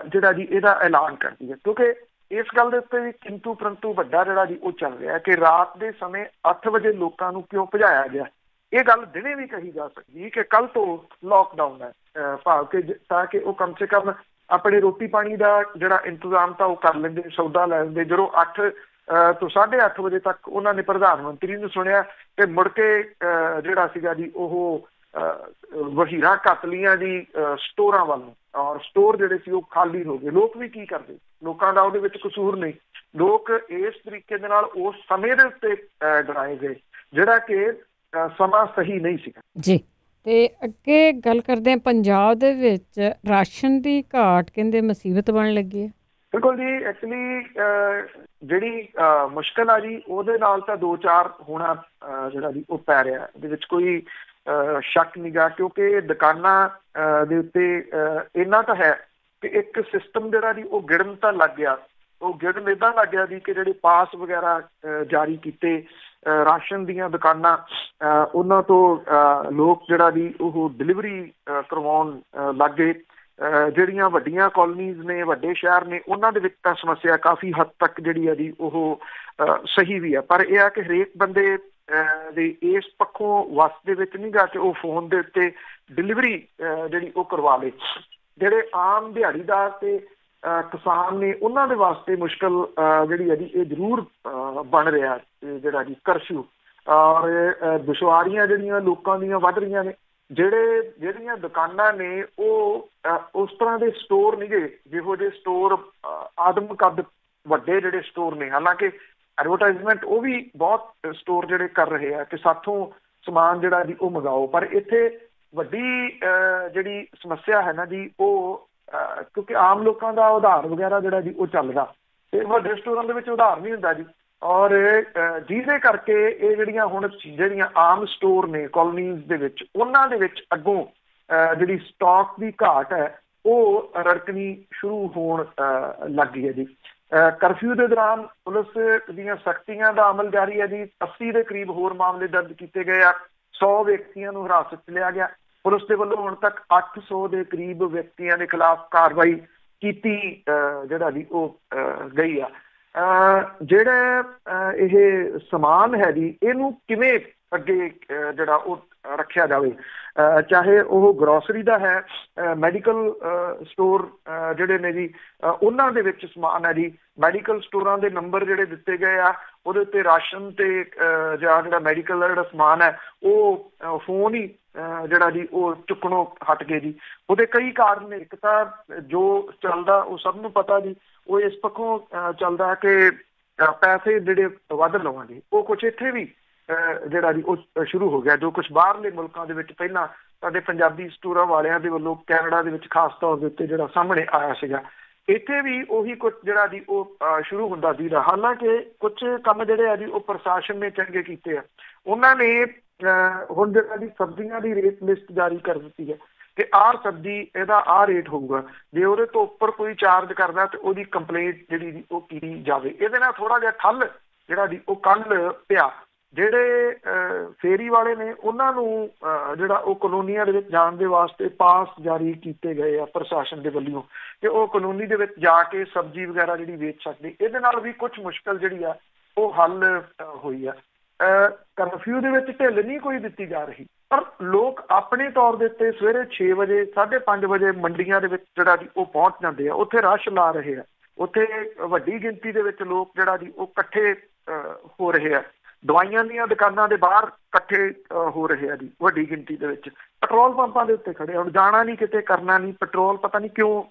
ਜਿਹੜਾ ਜੀ ਇਹਦਾ ਐਲਾਨ ਕਰਦੀ ਹੈ। ਕਿਉਂਕਿ ਇਸ ਗੱਲ ਦੇ ਉੱਤੇ ਵੀ ਕਿੰਤੂ ਪਰੰਤੂ ਵੱਡਾ ਜਿਹੜਾ ਜੀ ਉਹ ਚੱਲ ਰਿਹਾ ਕਿ ਰਾਤ ਦੇ ਸਮੇਂ 8 ਵਜੇ ਲੋਕਾਂ ਨੂੰ ਕਿਉਂ ਭਜਾਇਆ ਗਿਆ। ਇਹ ਗੱਲ ਦਿਨੇ ਵੀ ਕਹੀ ਜਾ ਸਕਦੀ ਕਿ ਕੱਲ ਤੋਂ ਲਾਕਡਾਊਨ ਹੈ ਭਾਵ ਕਿ ਤਾਂ ਕਿ ਉਹ ਕਮ ਸੇ ਕਮ ਆਪਣੇ ਰੋਟੀ ਪਾਣੀ ਦਾ ਜਿਹੜਾ ਇੰਤਜ਼ਾਮ ਤਾਂ ਉਹ ਕਰ ਲੈਂਦੇ, ਸੌਦਾ ਲੈ ਲੈਂਦੇ। ਜਦੋਂ 8 ਤੋਂ 8:30 ਵਜੇ ਤੱਕ ਉਹਨਾਂ ਨੇ ਪ੍ਰਧਾਨ ਮੰਤਰੀ ਨੂੰ ਸੁਣਿਆ ਤੇ ਮੁੜ ਕੇ ਜਿਹੜਾ ਸੀਗਾ ਜੀ ਉਹ ਵਹੀਰਾਂ ਘੱਤ ਲੀਆਂ ਜੀ ਸਟੋਰਾਂ ਵੱਲ ਨੂੰ ਔਰ ਸਟੋਰ ਜਿਹੜੇ ਸੀ ਉਹ ਖਾਲੀ ਹੋ ਗਏ। ਲੋਕ ਵੀ ਕੀ ਕਰਦੇ, ਲੋਕਾਂ ਦਾ ਉਹਦੇ ਵਿੱਚ ਕਸੂਰ ਨਹੀਂ। ਲੋਕ ਇਸ ਤਰੀਕੇ ਦੇ ਨਾਲ ਉਸ ਸਮੇਂ ਦੇ ਉੱਤੇ ਡਰਾਏ ਗਏ ਜਿਹੜਾ ਕਿ ਸਮਾਂ ਸਹੀ ਨਹੀਂ ਸੀਗਾ
ਜੀ। ਤੇ ਅੱਗੇ ਗੱਲ ਕਰਦੇ ਹਾਂ ਪੰਜਾਬ ਦੇ ਵਿੱਚ ਰਾਸ਼ਨ ਦੀ ਘਾਟ ਕਹਿੰਦੇ ਮੁਸੀਬਤ ਬਣ ਲੱਗੀ ਹੈ।
ਬਿਲਕੁਲ ਜੀ। ਐਕਚੁਅਲੀ ਜਿਹੜੀ ਮੁਸ਼ਕਿਲ ਆ ਜੀ ਉਹਦੇ ਨਾਲ ਤਾਂ ਦੋ ਚਾਰ ਹੋਣਾ ਜਿਹੜਾ ਜੀ ਉਹ ਪੈ ਰਿਹਾ, ਇਹਦੇ ਵਿੱਚ ਕੋਈ ਸ਼ੱਕ ਨਹੀਂ ਗਾ, ਕਿਉਂਕਿ ਦੁਕਾਨਾਂ ਦੇ ਉੱਤੇ ਇੰਨਾ ਤਾਂ ਹੈ ਕਿ ਇੱਕ ਸਿਸਟਮ ਜਿਹੜਾ ਜੀ ਉਹ ਗਿੜਨ ਤਾਂ ਲੱਗ ਗਿਆ। ਉਹ ਗਿੜਨ ਇੱਦਾਂ ਲੱਗ ਗਿਆ ਜੀ ਕਿ ਜਿਹੜੇ ਪਾਸ ਵਗੈਰਾ ਜਾਰੀ ਕੀਤੇ ਰਾਸ਼ਨ ਦੀਆਂ ਦੁਕਾਨਾਂ, ਉਹਨਾਂ ਤੋਂ ਲੋਕ ਜਿਹੜਾ ਜੀ ਉਹ ਡਿਲੀਵਰੀ ਕਰਵਾਉਣ ਲੱਗ ਗਏ। ਜਿਹੜੀਆਂ ਵੱਡੀਆਂ ਕਾਲੋਨੀਜ਼ ਨੇ, ਵੱਡੇ ਸ਼ਹਿਰ ਨੇ, ਉਹਨਾਂ ਦੇ ਵਿੱਚ ਤਾਂ ਸਮੱਸਿਆ ਕਾਫੀ ਹੱਦ ਤੱਕ ਜਿਹੜੀ ਆ ਜੀ ਉਹ ਸਹੀ ਵੀ ਆ। ਪਰ ਇਹ ਆ ਕਿ ਹਰੇਕ ਬੰਦੇ ਦੇ ਇਸ ਪੱਖੋਂ ਵੱਸ ਦੇ ਵਿੱਚ ਨਹੀਂ ਗਾ ਕਿ ਉਹ ਫੋਨ ਦੇ ਉੱਤੇ ਡਿਲੀਵਰੀ ਜਿਹੜੀ ਉਹ ਕਰਵਾ ਲੇ। ਜਿਹੜੇ ਆਮ ਦਿਹਾੜੀਦਾਰ ਤੇ ਕਿਸਾਨ ਨੇ ਉਹਨਾਂ ਦੇ ਵਾਸਤੇ ਮੁਸ਼ਕਿਲ ਜਿਹੜੀ ਹੈ ਜੀ ਇਹ ਜ਼ਰੂਰ ਬਣ ਰਿਹਾ ਜਿਹੜਾ ਜੀ ਕਰਫਿਊ। ਔਰ ਦੁਸ਼ਵਾਰੀਆਂ ਜਿਹੜੀਆਂ ਲੋਕਾਂ ਦੀਆਂ ਵੱਧ ਰਹੀਆਂ ਨੇ। ਜਿਹੜੀਆਂ ਦੁਕਾਨਾਂ ਨੇ ਉਹ ਉਸ ਤਰ੍ਹਾਂ ਦੇ ਸਟੋਰ ਨਹੀਂ ਗੇ ਜਿਹੋ ਜਿਹੇ ਸਟੋਰ ਆਦਮ ਕੱਦ ਵੱਡੇ ਜਿਹੜੇ ਸਟੋਰ ਨੇ। ਹਾਲਾਂਕਿ ਐਡਵਰਟਾਈਜ਼ਮੈਂਟ ਉਹ ਵੀ ਬਹੁਤ ਸਟੋਰ ਜਿਹੜੇ ਕਰ ਰਹੇ ਆ ਕਿ ਸਾਥੋਂ ਸਮਾਨ ਜਿਹੜਾ ਜੀ ਉਹ ਮੰਗਾਓ, ਪਰ ਇੱਥੇ ਵੱਡੀ ਜਿਹੜੀ ਸਮੱਸਿਆ ਹੈ ਨਾ ਜੀ ਉਹ ਕਿਉਂਕਿ ਆਮ ਲੋਕਾਂ ਦਾ ਉਧਾਰ ਵਗੈਰਾ ਜਿਹੜਾ ਜੀ ਉਹ ਚੱਲਦਾ ਤੇ ਵੱਡੇ ਸਟੋਰਾਂ ਦੇ ਵਿੱਚ ਉਧਾਰ ਨਹੀਂ ਹੁੰਦਾ ਜੀ। ਔਰ ਜਿਹਦੇ ਕਰਕੇ ਇਹ ਜਿਹੜੀਆਂ ਆਮ ਸਟੋਰ ਨੇ ਕਾਲੋਨੀਜ਼ ਦੇ ਵਿੱਚ, ਉਹਨਾਂ ਦੇ ਵਿੱਚ ਅੱਗੋਂ ਜਿਹੜੀ ਸਟਾਕ ਦੀ ਘਾਟ ਹੈ ਉਹ ਰੜਕਣੀ ਸ਼ੁਰੂ ਹੋਣ ਲੱਗ ਗਈ ਹੈ ਜੀ। ਕਰਫਿਊ ਦੇ ਦੌਰਾਨ ਪੁਲਿਸ ਦੀਆਂ ਸਖਤੀਆਂ ਦਾ ਅਮਲ ਜਾਰੀ ਹੈ ਜੀ। 80 ਦੇ ਕਰੀਬ ਹੋਰ ਮਾਮਲੇ ਦਰਜ ਕੀਤੇ ਗਏ ਆ। 100 ਵਿਅਕਤੀਆਂ ਨੂੰ ਹਿਰਾਸਤ 'ਚ ਲਿਆ ਗਿਆ। ਪੁਲਿਸ ਦੇ ਵੱਲੋਂ ਹੁਣ ਤੱਕ 800 ਦੇ ਕਰੀਬ ਵਿਅਕਤੀਆਂ ਦੇ ਖਿਲਾਫ ਕਾਰਵਾਈ ਕੀਤੀ ਜਿਹੜਾ ਜੀ ਉਹ ਗਈ ਆ। ਜਿਹੜਾ ਇਹ ਸਮਾਨ ਹੈ ਜੀ ਇਹਨੂੰ ਕਿਵੇਂ ਅੱਗੇ ਜਿਹੜਾ ਉਹ ਰੱਖਿਆ ਜਾਵੇ, ਚਾਹੇ ਉਹ ਗਰੋਸਰੀ ਦਾ ਹੈ, ਮੈਡੀਕਲ ਸਟੋਰ ਜਿਹੜੇ ਨੇ ਜੀ ਉਹਨਾਂ ਦੇ ਵਿੱਚ ਸਮਾਨ ਹੈ ਜੀ। ਮੈਡੀਕਲ ਸਟੋਰਾਂ ਦੇ ਨੰਬਰ ਜਿਹੜੇ ਦਿੱਤੇ ਗਏ ਆ ਉਹਦੇ ਉੱਤੇ ਰਾਸ਼ਨ ਤੇ ਜਾਂ ਜਿਹੜਾ ਮੈਡੀਕਲ ਦਾ ਜਿਹੜਾ ਸਮਾਨ ਹੈ ਉਹ ਫੋਨ ਹੀ ਜਿਹੜਾ ਜੀ ਉਹ ਚੁੱਕਣੋਂ ਹਟ ਗਏ ਜੀ। ਉਹਦੇ ਕਈ ਕਾਰਨ ਨੇ। ਇੱਕ ਤਾਂ ਜੋ ਚੱਲਦਾ ਉਹ ਸਭ ਨੂੰ ਪਤਾ ਜੀ, ਉਹ ਇਸ ਪੱਖੋਂ ਚੱਲਦਾ ਕਿ ਪੈਸੇ ਜਿਹੜੇ ਵੱਧ ਲਵਾਂਗੇ। ਉਹ ਕੁਛ ਇੱਥੇ ਵੀ ਜਿਹੜਾ ਜੀ ਉਹ ਸ਼ੁਰੂ ਹੋ ਗਿਆ, ਜੋ ਕੁਛ ਬਾਹਰਲੇ ਮੁਲਕਾਂ ਦੇ ਵਿੱਚ ਪਹਿਲਾਂ ਸਾਡੇ ਪੰਜਾਬੀ ਸਟੋਰਾਂ ਵਾਲਿਆਂ ਦੇ ਵੱਲੋਂ ਕੈਨੇਡਾ ਦੇ ਵਿੱਚ ਖਾਸ ਤੌਰ ਦੇ ਉੱਤੇ ਜਿਹੜਾ ਸਾਹਮਣੇ ਆਇਆ ਸੀਗਾ, ਇੱਥੇ ਵੀ ਉਹੀ ਕੁਛ ਜਿਹੜਾ ਜੀ ਉਹ ਸ਼ੁਰੂ ਹੁੰਦਾ ਸੀਗਾ। ਹਾਲਾਂਕਿ ਕੁਛ ਕੰਮ ਜਿਹੜੇ ਆ ਜੀ ਉਹ ਪ੍ਰਸ਼ਾਸਨ ਨੇ ਚੰਗੇ ਕੀਤੇ ਆ। ਉਹਨਾਂ ਨੇ ਹੁਣ ਜਿਹੜਾ ਜੀ ਸਬਜ਼ੀਆਂ ਦੀ ਰੇਟ ਲਿਸਟ ਜਾਰੀ ਕਰ ਦਿੱਤੀ ਹੈ ਕਿ ਆਹ ਸਬਜ਼ੀ ਇਹਦਾ ਆਹ ਰੇਟ ਹੋਊਗਾ। ਜੇ ਉਹਦੇ ਤੋਂ ਉੱਪਰ ਕੋਈ ਚਾਰਜ ਕਰਦਾ ਤੇ ਉਹਦੀ ਕੰਪਲੇਂਟ ਜਿਹੜੀ ਉਹ ਕੀਤੀ ਜਾਵੇ। ਇਹਦੇ ਨਾਲ ਥੋੜਾ ਜਿਹਾ ਠੱਲ ਜਿਹੜਾ ਜੀ ਉਹ ਕੱਲ ਪਿਆ। ਜਿਹੜੇ ਫੇਰੀ ਵਾਲੇ ਨੇ ਉਹਨਾਂ ਨੂੰ ਜਿਹੜਾ ਉਹ ਕਲੋਨੀਆਂ ਦੇ ਵਿੱਚ ਜਾਣ ਦੇ ਵਾਸਤੇ ਪਾਸ ਜਾਰੀ ਕੀਤੇ ਗਏ ਆ ਪ੍ਰਸ਼ਾਸਨ ਦੇ ਵੱਲੋਂ ਕਿ ਉਹ ਕਲੋਨੀ ਦੇ ਵਿੱਚ ਜਾ ਕੇ ਸਬਜ਼ੀ ਵਗੈਰਾ ਜਿਹੜੀ ਵੇਚ ਸਕਦੇ। ਇਹਦੇ ਨਾਲ ਵੀ ਕੁਛ ਮੁਸ਼ਕਲ ਜਿਹੜੀ ਆ ਉਹ ਹੱਲ ਹੋਈ ਆ। ਕਰਫਿਊ ਦੇ ਵਿੱਚ ਢਿੱਲ ਨਹੀਂ ਕੋਈ ਦਿੱਤੀ ਜਾ ਰਹੀ, ਪਰ ਲੋਕ ਆਪਣੇ ਤੌਰ ਦੇ ਉੱਤੇ ਸਵੇਰੇ 6 ਵਜੇ 5:30 ਵਜੇ ਮੰਡੀਆਂ ਦੇ ਵਿੱਚ ਜਿਹੜਾ ਜੀ ਉਹ ਪਹੁੰਚ ਜਾਂਦੇ ਆ। ਉੱਥੇ ਰਸ਼ ਲਾ ਰਹੇ ਆ। ਉੱਥੇ ਵੱਡੀ ਗਿਣਤੀ ਦੇ ਵਿੱਚ ਲੋਕ ਜਿਹੜਾ ਜੀ ਉਹ ਇਕੱਠੇ ਹੋ ਰਹੇ ਆ। ਦਵਾਈਆਂ ਦੀਆਂ ਦੁਕਾਨਾਂ ਦੇ ਬਾਹਰ ਇਕੱਠੇ ਹੋ ਰਹੇ ਆ ਜੀ ਵੱਡੀ ਗਿਣਤੀ ਦੇ ਵਿੱਚ। ਪੈਟਰੋਲ ਪੰਪਾਂ ਦੇ ਉੱਤੇ ਖੜੇ। ਹੁਣ ਜਾਣਾ ਨਹੀਂ ਕਿਤੇ, ਕਰਨਾ ਨਹੀਂ, ਪੈਟਰੋਲ ਪਤਾ ਨਹੀਂ ਕਿਉਂ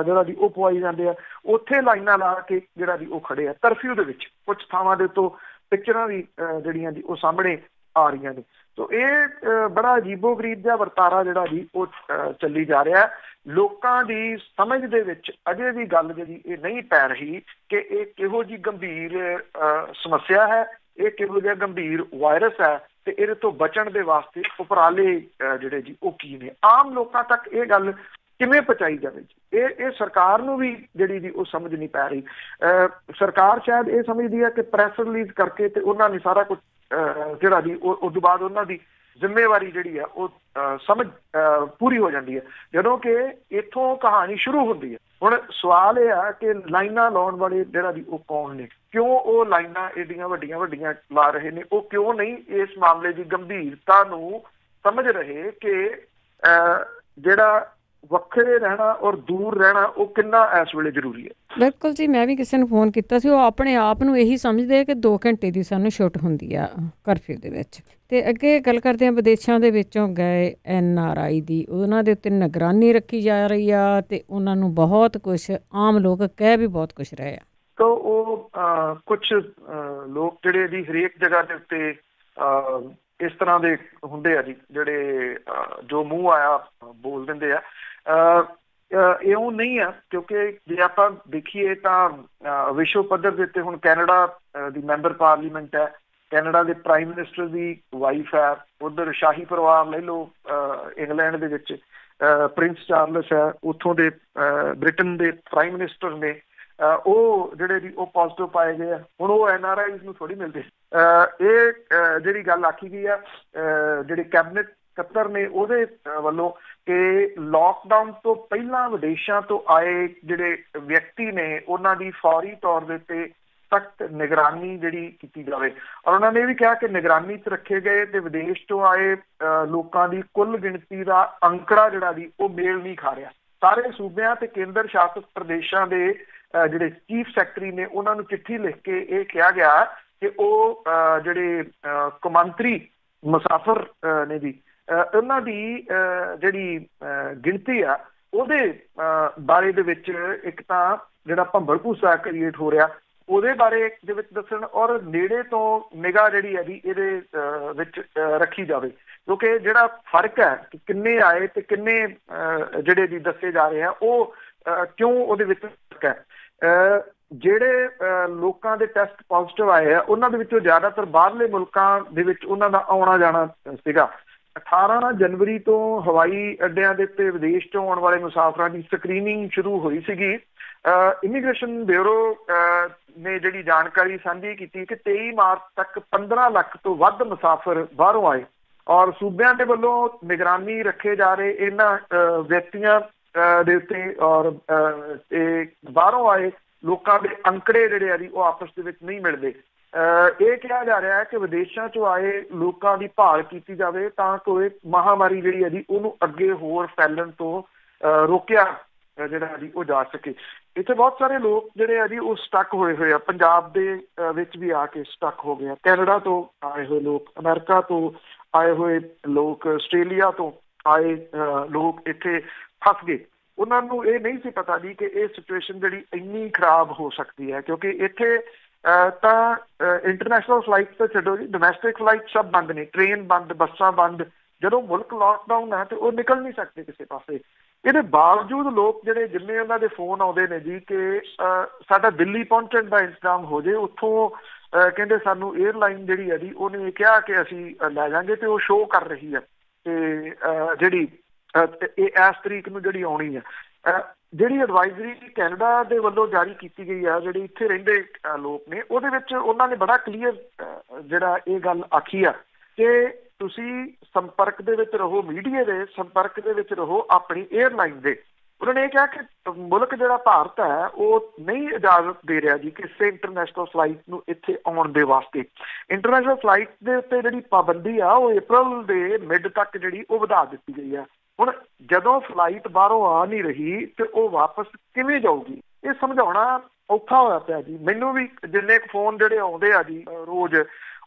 ਜਿਹੜਾ ਜੀ ਉਹ ਪਵਾਈ ਜਾਂਦੇ ਆ। ਉੱਥੇ ਲਾਈਨਾਂ ਲਾ ਕੇ ਜਿਹੜਾ ਜੀ ਉਹ ਖੜੇ ਆ ਕਰਫਿਊ ਦੇ ਵਿੱਚ। ਕੁਛ ਥਾਵਾਂ ਦੇ ਉੱਤੋਂ ਪਿਕਚਰਾਂ ਵੀ ਜਿਹੜੀਆਂ ਜੀ ਉਹ ਸਾਹਮਣੇ ਆ ਰਹੀਆਂ ਨੇ। ਸੋ ਇਹ ਬੜਾ ਅਜੀਬੋ ਗਰੀਬ ਜਿਹਾ ਵਰਤਾਰਾ ਜਿਹੜਾ ਜੀ ਉਹ ਚੱਲੀ ਜਾ ਰਿਹਾ। ਲੋਕਾਂ ਦੀ ਸਮਝ ਦੇ ਵਿੱਚ ਅਜੇ ਵੀ ਗੱਲ ਜਿਹੜੀ ਇਹ ਨਹੀਂ ਪੈ ਰਹੀ ਕਿ ਇਹ ਕਿਹੋ ਜਿਹੀ ਗੰਭੀਰ ਸਮੱਸਿਆ ਹੈ, ਇਹ ਕਿਹੋ ਜਿਹਾ ਗੰਭੀਰ ਵਾਇਰਸ ਹੈ ਤੇ ਇਹਦੇ ਤੋਂ ਬਚਣ ਦੇ ਵਾਸਤੇ ਉਪਰਾਲੇ ਜਿਹੜੇ ਜੀ ਉਹ ਕੀ ਨੇ। ਆਮ ਲੋਕਾਂ ਤੱਕ ਇਹ ਗੱਲ ਕਿਵੇਂ ਪਹੁੰਚਾਈ ਜਾਵੇ ਜੀ, ਇਹ ਸਰਕਾਰ ਨੂੰ ਵੀ ਜਿਹੜੀ ਜੀ ਉਹ ਸਮਝ ਨਹੀਂ ਪੈ ਰਹੀ। ਸਰਕਾਰ ਸ਼ਾਇਦ ਇਹ ਸਮਝਦੀ ਹੈ ਕਿ ਪ੍ਰੈਸ ਰਿਲੀਜ਼ ਕਰਕੇ ਤੇ ਉਹਨਾਂ ਨੇ ਸਾਰਾ ਕੁਝ ਜਿਹੜਾ ਜੀ ਉਸ ਤੋਂ ਬਾਅਦ ਉਹਨਾਂ ਦੀ ਜ਼ਿੰਮੇਵਾਰੀ ਜਿਹੜੀ ਆ ਉਹ ਸਮਝ ਪੂਰੀ ਹੋ ਜਾਂਦੀ ਹੈ, ਜਦੋਂ ਕਿ ਇੱਥੋਂ ਕਹਾਣੀ ਸ਼ੁਰੂ ਹੁੰਦੀ ਹੈ। ਹੁਣ ਸਵਾਲ ਇਹ ਆ ਕਿ ਲਾਈਨਾਂ ਲਾਉਣ ਵਾਲੇ ਜਿਹੜਾ ਜੀ ਉਹ ਕੌਣ ਨੇ, ਕਿਉਂ ਉਹ ਲਾਈਨਾਂ ਏਡੀਆਂ ਵੱਡੀਆਂ ਵੱਡੀਆਂ ਲਾ ਰਹੇ ਨੇ, ਉਹ ਕਿਉਂ ਨਹੀਂ ਇਸ ਮਾਮਲੇ ਦੀ ਗੰਭੀਰਤਾ ਨੂੰ ਸਮਝ ਰਹੇ ਕਿ ਜਿਹੜਾ ਵੱਖਰੇ ਰਹਿਣਾ ਔਰ ਦੂਰ ਰਹਿਣਾ ਉਹ ਕਿੰਨਾ ਇਸ ਵੇਲੇ ਜ਼ਰੂਰੀ ਹੈ।
ਬਿਲਕੁਲ ਜੀ, ਮੈਂ ਵੀ ਕਿਸੇ ਨੂੰ ਫੋਨ ਕੀਤਾ ਸੀ, ਉਹ ਆਪਣੇ ਆਪ ਨੂੰ ਇਹੀ ਸਮਝਦੇ ਕਿ 2 ਘੰਟੇ ਦੀ ਸਾਨੂੰ ਛੁੱਟ ਹੁੰਦੀ ਆ ਕਰਫਿਊ ਦੇ ਵਿੱਚ। ਤੇ ਅੱਗੇ ਗੱਲ ਕਰਦੇ ਹਾਂ ਵਿਦੇਸ਼ਾਂ ਦੇ ਵਿੱਚੋਂ ਗਏ NRI ਦੀ, ਉਹਨਾਂ ਦੇ ਉੱਤੇ ਨਿਗਰਾਨੀ ਰੱਖੀ ਜਾ ਰਹੀ ਆ ਤੇ ਉਹਨਾਂ ਨੂੰ ਬਹੁਤ ਕੁਛ ਆਮ ਲੋਕ ਕਹਿ ਵੀ ਬਹੁਤ ਕੁਛ ਰਹੇ ਆ।
ਤਾਂ ਉਹ ਕੁਛ ਲੋਕ ਜਿਹੜੇ ਦੀ ਹਰੇਕ ਜਗ੍ਹਾ ਦੇ ਉੱਤੇ ਇਸ ਤਰ੍ਹਾਂ ਦੇ ਹੁੰਦੇ ਆ ਜੀ, ਜਿਹੜੇ ਜੋ ਮੂੰਹ ਆਇਆ ਬੋਲ ਦਿੰਦੇ ਆ। ਇਉਂ ਨਹੀਂ ਆ, ਕਿਉਂਕਿ ਜੇ ਆਪਾਂ ਦੇਖੀਏ ਤਾਂ ਵਿਸ਼ਵ ਪੱਧਰ ਦੇ ਉੱਤੇ ਹੁਣ ਕੈਨੇਡਾ ਦੀ ਮੈਂਬਰ ਪਾਰਲੀਮੈਂਟ ਹੈ, ਕੈਨੇਡਾ ਦੇ ਪ੍ਰਾਈਮ ਮਿਨਿਸਟਰ ਦੀ ਵਾਈਫ ਹੈ, ਉੱਧਰ ਸ਼ਾਹੀ ਪਰਿਵਾਰ ਲੈ ਲਓ ਇੰਗਲੈਂਡ ਦੇ ਵਿੱਚ ਪ੍ਰਿੰਸ ਚਾਰਲਸ ਹੈ, ਉੱਥੋਂ ਦੇ ਬ੍ਰਿਟਨ ਦੇ ਪ੍ਰਾਈਮ ਮਿਨਿਸਟਰ ਨੇ, ਉਹ ਜਿਹੜੇ ਵੀ ਉਹ ਪੋਜ਼ਿਟਿਵ ਪਾਏ ਗਏ ਆ। ਹੁਣ ਉਹ NRIs ਨੂੰ ਥੋੜ੍ਹੀ ਮਿਲਦੇ। ਇਹ ਜਿਹੜੀ ਗੱਲ ਆਖੀ ਗਈ ਆ ਜਿਹੜੇ ਕੈਬਨਿਟ ਸਕੱਤਰ ਨੇ ਉਹਦੇ ਵੱਲੋਂ ਕਿ ਲੋਕਡਾਊਨ ਤੋਂ ਪਹਿਲਾਂ ਵਿਦੇਸ਼ਾਂ ਤੋਂ ਆਏ ਜਿਹੜੇ ਵਿਅਕਤੀ ਨੇ ਉਹਨਾਂ ਦੀ ਫੌਰੀ ਤੌਰ ਦੇ ਉੱਤੇ ਸਖਤ ਨਿਗਰਾਨੀ ਜਿਹੜੀ ਕੀਤੀ ਜਾਵੇ। ਔਰ ਉਹਨਾਂ ਨੇ ਇਹ ਵੀ ਕਿਹਾ ਕਿ ਨਿਗਰਾਨੀ 'ਚ ਰੱਖੇ ਗਏ ਤੇ ਵਿਦੇਸ਼ ਤੋਂ ਆਏ ਲੋਕਾਂ ਦੀ ਕੁੱਲ ਗਿਣਤੀ ਦਾ ਅੰਕੜਾ ਜਿਹੜਾ ਵੀ ਉਹ ਮੇਲ ਨਹੀਂ ਖਾ ਰਿਹਾ। ਸਾਰੇ ਸੂਬਿਆਂ ਤੇ ਕੇਂਦਰ ਸ਼ਾਸਿਤ ਪ੍ਰਦੇਸ਼ਾਂ ਦੇ ਜਿਹੜੇ ਚੀਫ ਸੈਕਟਰੀ ਨੇ ਉਹਨਾਂ ਨੂੰ ਚਿੱਠੀ ਲਿਖ ਕੇ ਇਹ ਕਿਹਾ ਗਿਆ ਕਿ ਉਹ ਜਿਹੜੇ ਕੌਮਾਂਤਰੀ ਮੁਸਾਫਰ ਨੇ ਜੀ ਉਹਨਾਂ ਦੀ ਜਿਹੜੀ ਗਿਣਤੀ ਆ ਉਹਦੇ ਬਾਰੇ ਦੇ ਵਿੱਚ ਇੱਕ ਤਾਂ ਜਿਹੜਾ ਭੰਬਲ ਭੂਸਾ ਕ੍ਰੀਏਟ ਹੋ ਰਿਹਾ ਉਹਦੇ ਬਾਰੇ ਦੇ ਵਿੱਚ ਦੱਸਣ, ਔਰ ਨੇੜੇ ਤੋਂ ਨਿਗਾਹ ਜਿਹੜੀ ਹੈ ਜੀ ਇਹਦੇ ਵਿੱਚ ਰੱਖੀ ਜਾਵੇ, ਕਿਉਂਕਿ ਜਿਹੜਾ ਫਰਕ ਹੈ ਕਿ ਕਿੰਨੇ ਆਏ ਤੇ ਕਿੰਨੇ ਜਿਹੜੇ ਵੀ ਦੱਸੇ ਜਾ ਰਹੇ ਆ ਉਹ ਕਿਉਂ ਉਹਦੇ ਵਿੱਚ ਫਰਕ ਹੈ। ਜਿਹੜੇ ਲੋਕਾਂ ਦੇ ਟੈਸਟ ਪੋਜ਼ਿਟਿਵ ਆਏ ਆ ਉਹਨਾਂ ਦੇ ਵਿੱਚੋਂ ਜ਼ਿਆਦਾਤਰ ਬਾਹਰਲੇ ਮੁਲਕਾਂ ਦੇ ਵਿੱਚ ਉਹਨਾਂ ਦਾ ਆਉਣਾ ਜਾਣਾ ਸੀਗਾ। 18 ਜਨਵਰੀ ਤੋਂ ਹਵਾਈ ਅੱਡਿਆਂ ਦੇ ਉੱਤੇ ਵਿਦੇਸ਼ ਤੋਂ ਆਉਣ ਵਾਲੇ ਮੁਸਾਫਰਾਂ ਦੀ ਸਕਰੀਨਿੰਗ ਸ਼ੁਰੂ ਹੋਈ ਸੀਗੀ। ਇਮੀਗ੍ਰੇਸ਼ਨ ਬਿਊਰੋ ਨੇ ਜਿਹੜੀ ਜਾਣਕਾਰੀ ਸਾਂਝੀ ਕੀਤੀ ਕਿ 23 ਮਾਰਚ ਤੱਕ 15 ਲੱਖ ਤੋਂ ਵੱਧ ਮੁਸਾਫਰ ਬਾਹਰੋਂ ਆਏ, ਔਰ ਸੂਬਿਆਂ ਦੇ ਵੱਲੋਂ ਨਿਗਰਾਨੀ ਰੱਖੇ ਜਾ ਰਹੇ ਇਹਨਾਂ ਵਿਅਕਤੀਆਂ ਦੇ ਉੱਤੇ ਔਰ ਬਾਹਰੋਂ ਆਏ ਲੋਕਾਂ ਦੇ ਅੰਕੜੇ ਜਿਹੜੇ ਆ ਜੀ ਉਹ ਆਪਸ ਦੇ ਵਿੱਚ ਨਹੀਂ ਮਿਲਦੇ। ਇਹ ਕਿਹਾ ਜਾ ਰਿਹਾ ਹੈ ਕਿ ਵਿਦੇਸ਼ਾਂ ਚੋਂ ਆਏ ਲੋਕਾਂ ਦੀ ਭਾਲ ਕੀਤੀ ਜਾਵੇ ਤਾਂ ਕੋਈ ਮਹਾਮਾਰੀ ਜਿਹੜੀ ਹੈ ਜੀ ਉਹਨੂੰ ਅੱਗੇ ਹੋਰ ਫੈਲਣ ਤੋਂ ਰੋਕਿਆ ਜਿਹੜਾ ਜੀ ਉਹ ਜਾ ਸਕੇ। ਇੱਥੇ ਬਹੁਤ ਸਾਰੇ ਲੋਕ ਜਿਹੜੇ ਆ ਜੀ ਉਹ ਸਟਕ ਹੋਏ ਆ, ਪੰਜਾਬ ਦੇ ਵਿੱਚ ਵੀ ਆ ਕੇ ਸਟਕ ਹੋ ਗਏ ਆ, ਕੈਨੇਡਾ ਤੋਂ ਆਏ ਹੋਏ ਲੋਕ, ਅਮਰੀਕਾ ਤੋਂ ਆਏ ਹੋਏ ਲੋਕ, ਆਸਟ੍ਰੇਲੀਆ ਤੋਂ ਆਏ ਲੋਕ ਇੱਥੇ ਫਸ ਗਏ। ਉਹਨਾਂ ਨੂੰ ਇਹ ਨਹੀਂ ਸੀ ਪਤਾ ਜੀ ਕਿ ਇਹ ਸਿਚੁਏਸ਼ਨ ਜਿਹੜੀ ਇੰਨੀ ਖਰਾਬ ਹੋ ਸਕਦੀ ਹੈ, ਕਿਉਂਕਿ ਇੱਥੇ ਤਾਂ ਇੰਟਰਨੈਸ਼ਨਲ ਫਲਾਈਟ ਤਾਂ ਛੱਡੋ ਜੀ, ਡੋਮੈਸਟਿਕ ਫਲਾਈਟ ਸਭ ਬੰਦ ਨੇ, ਟ੍ਰੇਨ ਬੰਦ, ਬੱਸਾਂ ਬੰਦ। ਜਦੋਂ ਮੁਲਕ ਲਾਕਡਾਊਨ ਹੈ ਤੇ ਉਹ ਨਿਕਲ ਨਹੀਂ ਸਕਦੇ ਕਿਸੇ ਪਾਸੇ। ਇਹਦੇ ਬਾਵਜੂਦ ਲੋਕ ਜਿਹੜੇ ਜਿੰਨੇ ਉਹਨਾਂ ਦੇ ਫੋਨ ਆਉਂਦੇ ਨੇ ਜੀ ਕਿ ਸਾਡਾ ਦਿੱਲੀ ਪਹੁੰਚਣ ਦਾ ਇੰਤਜ਼ਾਮ ਹੋ ਜੇ, ਉੱਥੋਂ ਕਹਿੰਦੇ ਸਾਨੂੰ ਏਅਰਲਾਈਨ ਜਿਹੜੀ ਹੈ ਜੀ ਉਹਨੇ ਇਹ ਕਿਹਾ ਕਿ ਅਸੀਂ ਲੈ ਜਾਵਾਂਗੇ ਤੇ ਉਹ ਸ਼ੋਅ ਕਰ ਰਹੀ ਹੈ ਤੇ ਜਿਹੜੀ ਇਹ ਇਸ ਤਰੀਕ ਨੂੰ ਜਿਹੜੀ ਆਉਣੀ ਹੈ। ਜਿਹੜੀ ਐਡਵਾਈਜ਼ਰੀ ਕੈਨੇਡਾ ਦੇ ਵੱਲੋਂ ਜਾਰੀ ਕੀਤੀ ਗਈ ਆ ਜਿਹੜੇ ਇੱਥੇ ਰਹਿੰਦੇ ਲੋਕ ਨੇ ਉਹਦੇ ਵਿੱਚ ਉਹਨਾਂ ਨੇ ਬੜਾ ਕਲੀਅਰ ਜਿਹੜਾ ਇਹ ਗੱਲ ਆਖੀ ਆ ਕਿ ਤੁਸੀਂ ਸੰਪਰਕ ਦੇ ਵਿੱਚ ਰਹੋ, ਮੀਡੀਆ ਦੇ ਸੰਪਰਕ ਦੇ ਵਿੱਚ ਰਹੋ ਆਪਣੀ ਏਅਰਲਾਈਨ ਦੇ। ਉਹਨਾਂ ਨੇ ਇਹ ਕਿਹਾ ਕਿ ਮੁਲਕ ਜਿਹੜਾ ਭਾਰਤ ਹੈ ਉਹ ਨਹੀਂ ਇਜਾਜ਼ਤ ਦੇ ਰਿਹਾ ਜੀ ਕਿਸੇ ਇੰਟਰਨੈਸ਼ਨਲ ਫਲਾਈਟ ਨੂੰ ਇੱਥੇ ਆਉਣ ਦੇ ਵਾਸਤੇ। ਇੰਟਰਨੈਸ਼ਨਲ ਫਲਾਈਟ ਦੇ ਉੱਤੇ ਜਿਹੜੀ ਪਾਬੰਦੀ ਆ ਉਹ ਅਪ੍ਰੈਲ ਦੇ ਮਿਡ ਤੱਕ ਜਿਹੜੀ ਉਹ ਵਧਾ ਦਿੱਤੀ ਗਈ ਆ। ਹੁਣ ਜਦੋਂ ਫਲਾਈਟ ਬਾਹਰੋਂ ਆ ਨਹੀਂ ਰਹੀ ਤੇ ਉਹ ਵਾਪਸ ਕਿਵੇਂ ਜਾਊਗੀ, ਇਹ ਸਮਝਾਉਣਾ ਔਖਾ ਹੋਇਆ ਪਿਆ ਜੀ। ਮੈਨੂੰ ਵੀ ਜਿੰਨੇ ਫੋਨ ਜਿਹੜੇ ਆਉਂਦੇ ਆ ਜੀ ਰੋਜ਼,